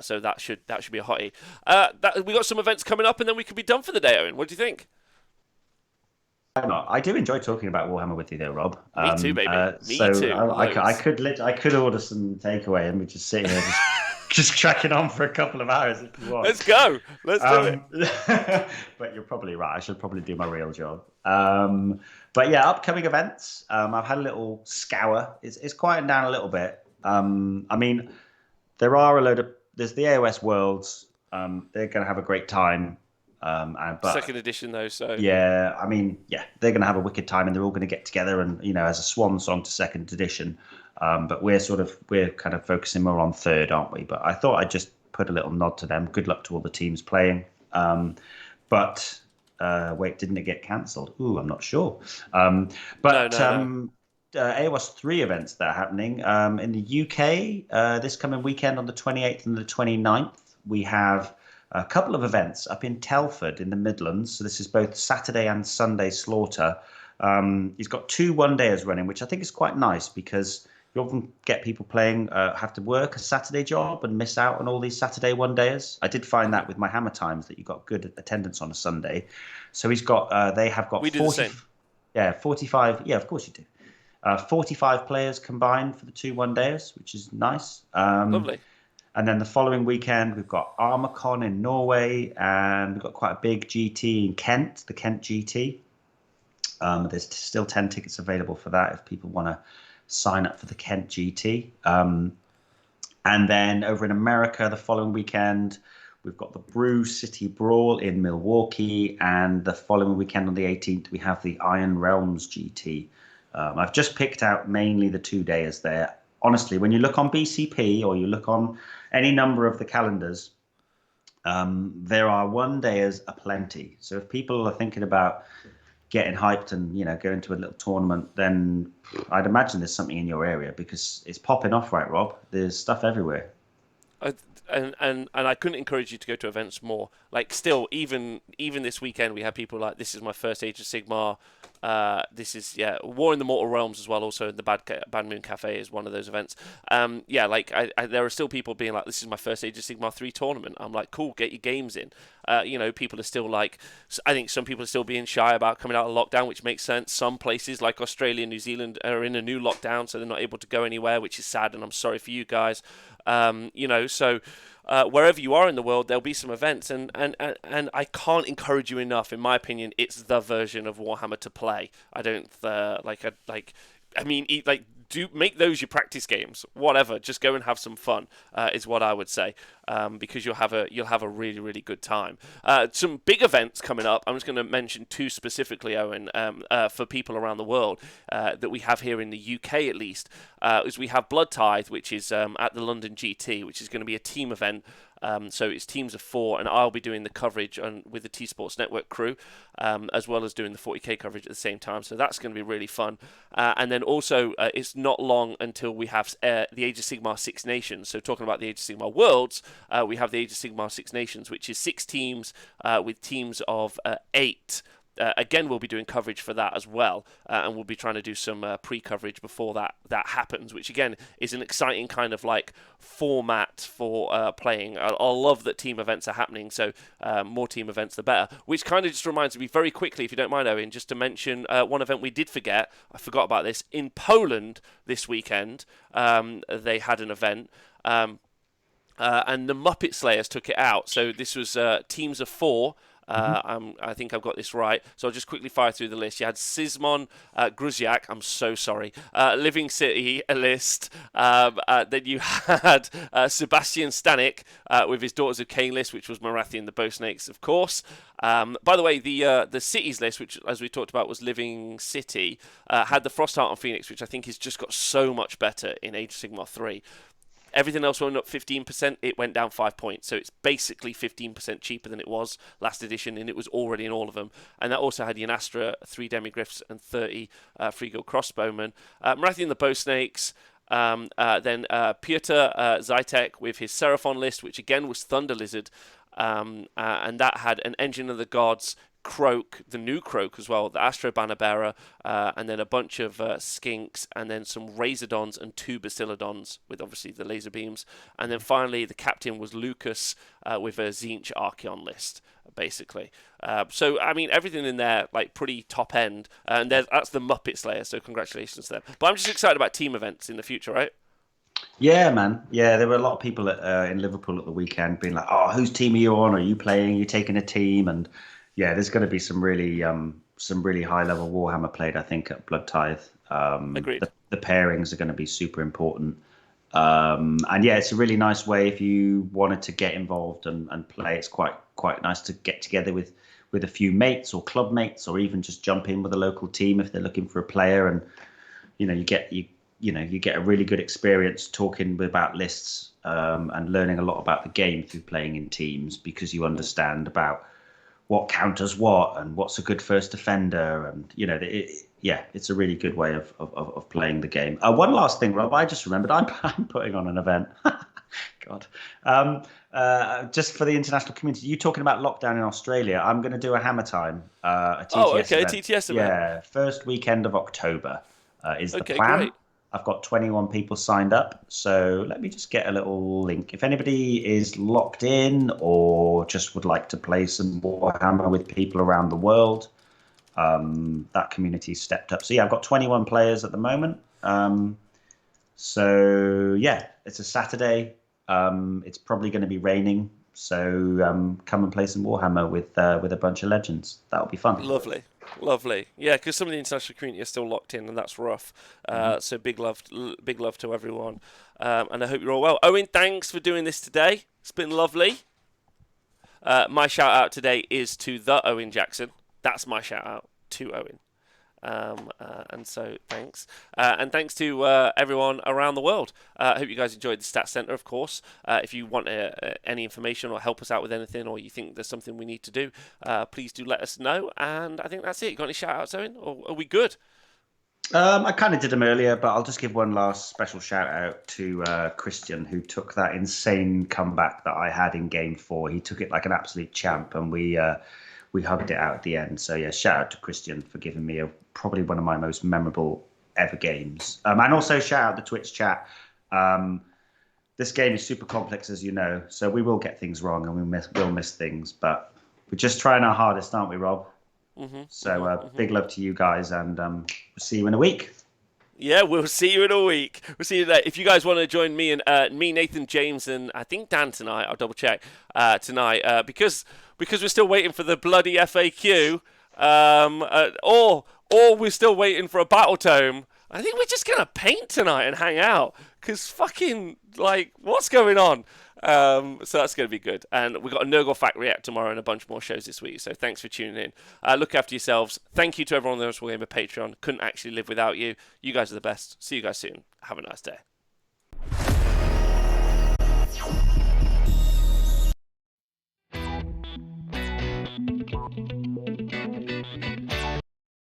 So that should be a hottie. We got some events coming up, and then we could be done for the day. Owen, what do you think? I do enjoy talking about Warhammer with you, though, Rob. Me too, baby. Me too. I could order some takeaway and we just sit here, just cracking on for a couple of hours if you want. Let's go. Let's do it. But you're probably right. I should probably do my real job. But yeah, upcoming events. I've had a little scour. It's quieting down a little bit. I mean, there's the AOS Worlds. They're going to have a great time. But second edition though, so yeah, I mean, yeah, they're going to have a wicked time, and they're all going to get together, and as a swan song to second edition. But we're kind of focusing more on third, aren't we? But I thought I'd just put a little nod to them. Good luck to all the teams playing. But wait, didn't it get cancelled? Ooh, I'm not sure. No. AOS 3 events that are happening in the UK this coming weekend on the 28th and the 29th. We have a couple of events up in Telford in the Midlands. So this is both Saturday and Sunday slaughter. He's got 2 one-dayers running, which I think is quite nice because you often get people playing, have to work a Saturday job and miss out on all these Saturday one-dayers. I did find that with my Hammer Times that you got good attendance on a Sunday. So he's got, they have got we 40, do the same. Yeah, 45. Yeah, of course you do. 45 players combined for the 2 one-dayers, which is nice. Lovely. And then the following weekend, we've got ArmorCon in Norway, and we've got quite a big GT in Kent, the Kent GT. There's still 10 tickets available for that if people want to sign up for the Kent GT. And then over in America, the following weekend, we've got the Brew City Brawl in Milwaukee, and the following weekend on the 18th, we have the Iron Realms GT. I've just picked out mainly the 2-dayers there. Honestly, when you look on BCP or you look on any number of the calendars, there are one-dayers aplenty. So if people are thinking about getting hyped and going to a little tournament, then I'd imagine there's something in your area because it's popping off, right, Rob? There's stuff everywhere. And I couldn't encourage you to go to events more. Like, still, even this weekend, we had people like, this is my first Age of Sigmar. This is War in the Mortal Realms as well. Also, the Bad Moon Cafe is one of those events. There are still people being like, this is my first Age of Sigmar 3 tournament. I'm like, cool, get your games in. People are still like, I think some people are still being shy about coming out of lockdown, which makes sense. Some places like Australia and New Zealand are in a new lockdown, so they're not able to go anywhere, which is sad, and I'm sorry for you guys. So wherever you are in the world, there'll be some events, and I can't encourage you enough. In my opinion, it's the version of Warhammer to play. I don't do make those your practice games. Whatever, just go and have some fun. Is what I would say, because you'll have a really, really good time. Some big events coming up. I'm just going to mention 2 specifically, Owen, for people around the world that we have here in the UK at least. Is we have Blood Tithe, which is at the London GT, which is going to be a team event. So it's teams of 4, and I'll be doing the coverage with the T Sports Network crew, as well as doing the 40k coverage at the same time. So that's going to be really fun. And then also, it's not long until we have the Age of Sigmar Six Nations. So talking about the Age of Sigmar Worlds, we have the Age of Sigmar Six Nations, which is 6 teams with teams of 8. again, we'll be doing coverage for that as well, and we'll be trying to do some pre-coverage before that happens, which again is an exciting kind of like format for playing. I love that team events are happening, so more team events the better. Which kind of just reminds me very quickly, if you don't mind, Owen, just to mention one event we did forget. I forgot about this. In Poland this weekend, they had an event. And the Muppet Slayers took it out. So this was teams of 4. I think I've got this right. So I'll just quickly fire through the list. You had Szymon Gruziak. I'm so sorry. Living City list. Then you had Sebastian Stanek with his Daughters of Cain list, which was Marathian the Bow Snakes, of course. By the way, the cities list, which as we talked about was Living City, had the Frostheart on Phoenix, which I think has just got so much better in Age of Sigmar 3. Everything else went up 15%. It went down 5 points. So it's basically 15% cheaper than it was last edition, and it was already in all of them. And that also had Yanastra, 3 Demigryphs, and 30 Freeguild Crossbowmen. Marathian the Bow Snakes. Then Piotr Zajtek with his Seraphon list, which again was Thunder Lizard. And that had an Engine of the Gods, Croak, the new Croak as well, the Astro Banner Bearer, and then a bunch of Skinks, and then some Razordons and 2 Bastiladons with obviously the laser beams. And then finally, the captain was Lucas with a Tzeentch Archeon list, basically. So, I mean, everything in there, like, pretty top end. And that's the Muppet Slayer, so congratulations to them. But I'm just excited about team events in the future, right? Yeah, man. Yeah, there were a lot of people in Liverpool at the weekend being like, "Oh, whose team are you on? Are you playing? Are you taking a team?" And yeah, there's going to be some really high level Warhammer played, I think, at Blood Tithe. Agreed. The pairings are going to be super important. And yeah, it's a really nice way if you wanted to get involved and play. It's quite nice to get together with a few mates or club mates, or even just jump in with a local team if they're looking for a player. And you get a really good experience talking about lists and learning a lot about the game through playing in teams, because you understand about what counters what and what's a good first defender, and it's a really good way of playing the game. One last thing, Rob, I just remembered I'm putting on an event. God, just for the international community. You talking about lockdown in Australia? I'm going to do a Hammer Time, a TTS event. A TTS event. Yeah, first weekend of October is the plan. Great. I've got 21 people signed up, so let me just get a little link. If anybody is locked in or just would like to play some Warhammer with people around the world, that community stepped up. So yeah, I've got 21 players at the moment. So yeah, it's a Saturday. It's probably going to be raining, so come and play some Warhammer with a bunch of legends. That'll be fun. Lovely. Yeah, because some of the international community are still locked in, and that's rough. So big love to everyone, and I hope you're all well. Owen, thanks for doing this today. It's been lovely. My shout out today is to the Owen Jackson. That's my shout out to Owen. And so thanks. And thanks to everyone around the world. I hope you guys enjoyed the Stats Center, of course. If you want any information or help us out with anything, or you think there's something we need to do, please do let us know. And I think that's it. You got any shout outs, Owen? Or are we good? I kind of did them earlier, but I'll just give one last special shout out to Christian, who took that insane comeback that I had in Game 4. He took it like an absolute champ, and we hugged it out at the end. So yeah, shout out to Christian for giving me probably one of my most memorable ever games. And also shout out the Twitch chat. This game is super complex, as you know, so we will get things wrong and we'll miss things, but we're just trying our hardest, aren't we, Rob? So big love to you guys, and we'll see you in a week. Yeah, we'll see you in a week. We'll see you there. If you guys want to join me and Nathan, James, and I think Dan tonight, I'll double check tonight, because we're still waiting for the bloody FAQ, or we're still waiting for a battle tome. I think we're just gonna paint tonight and hang out, because fucking, like, what's going on? So that's going to be good. And we've got a Nurgle Fact React tomorrow and a bunch more shows this week. So thanks for tuning in. Look after yourselves. Thank you to everyone on the Wargamer Patreon. Couldn't actually live without you. You guys are the best. See you guys soon. Have a nice day.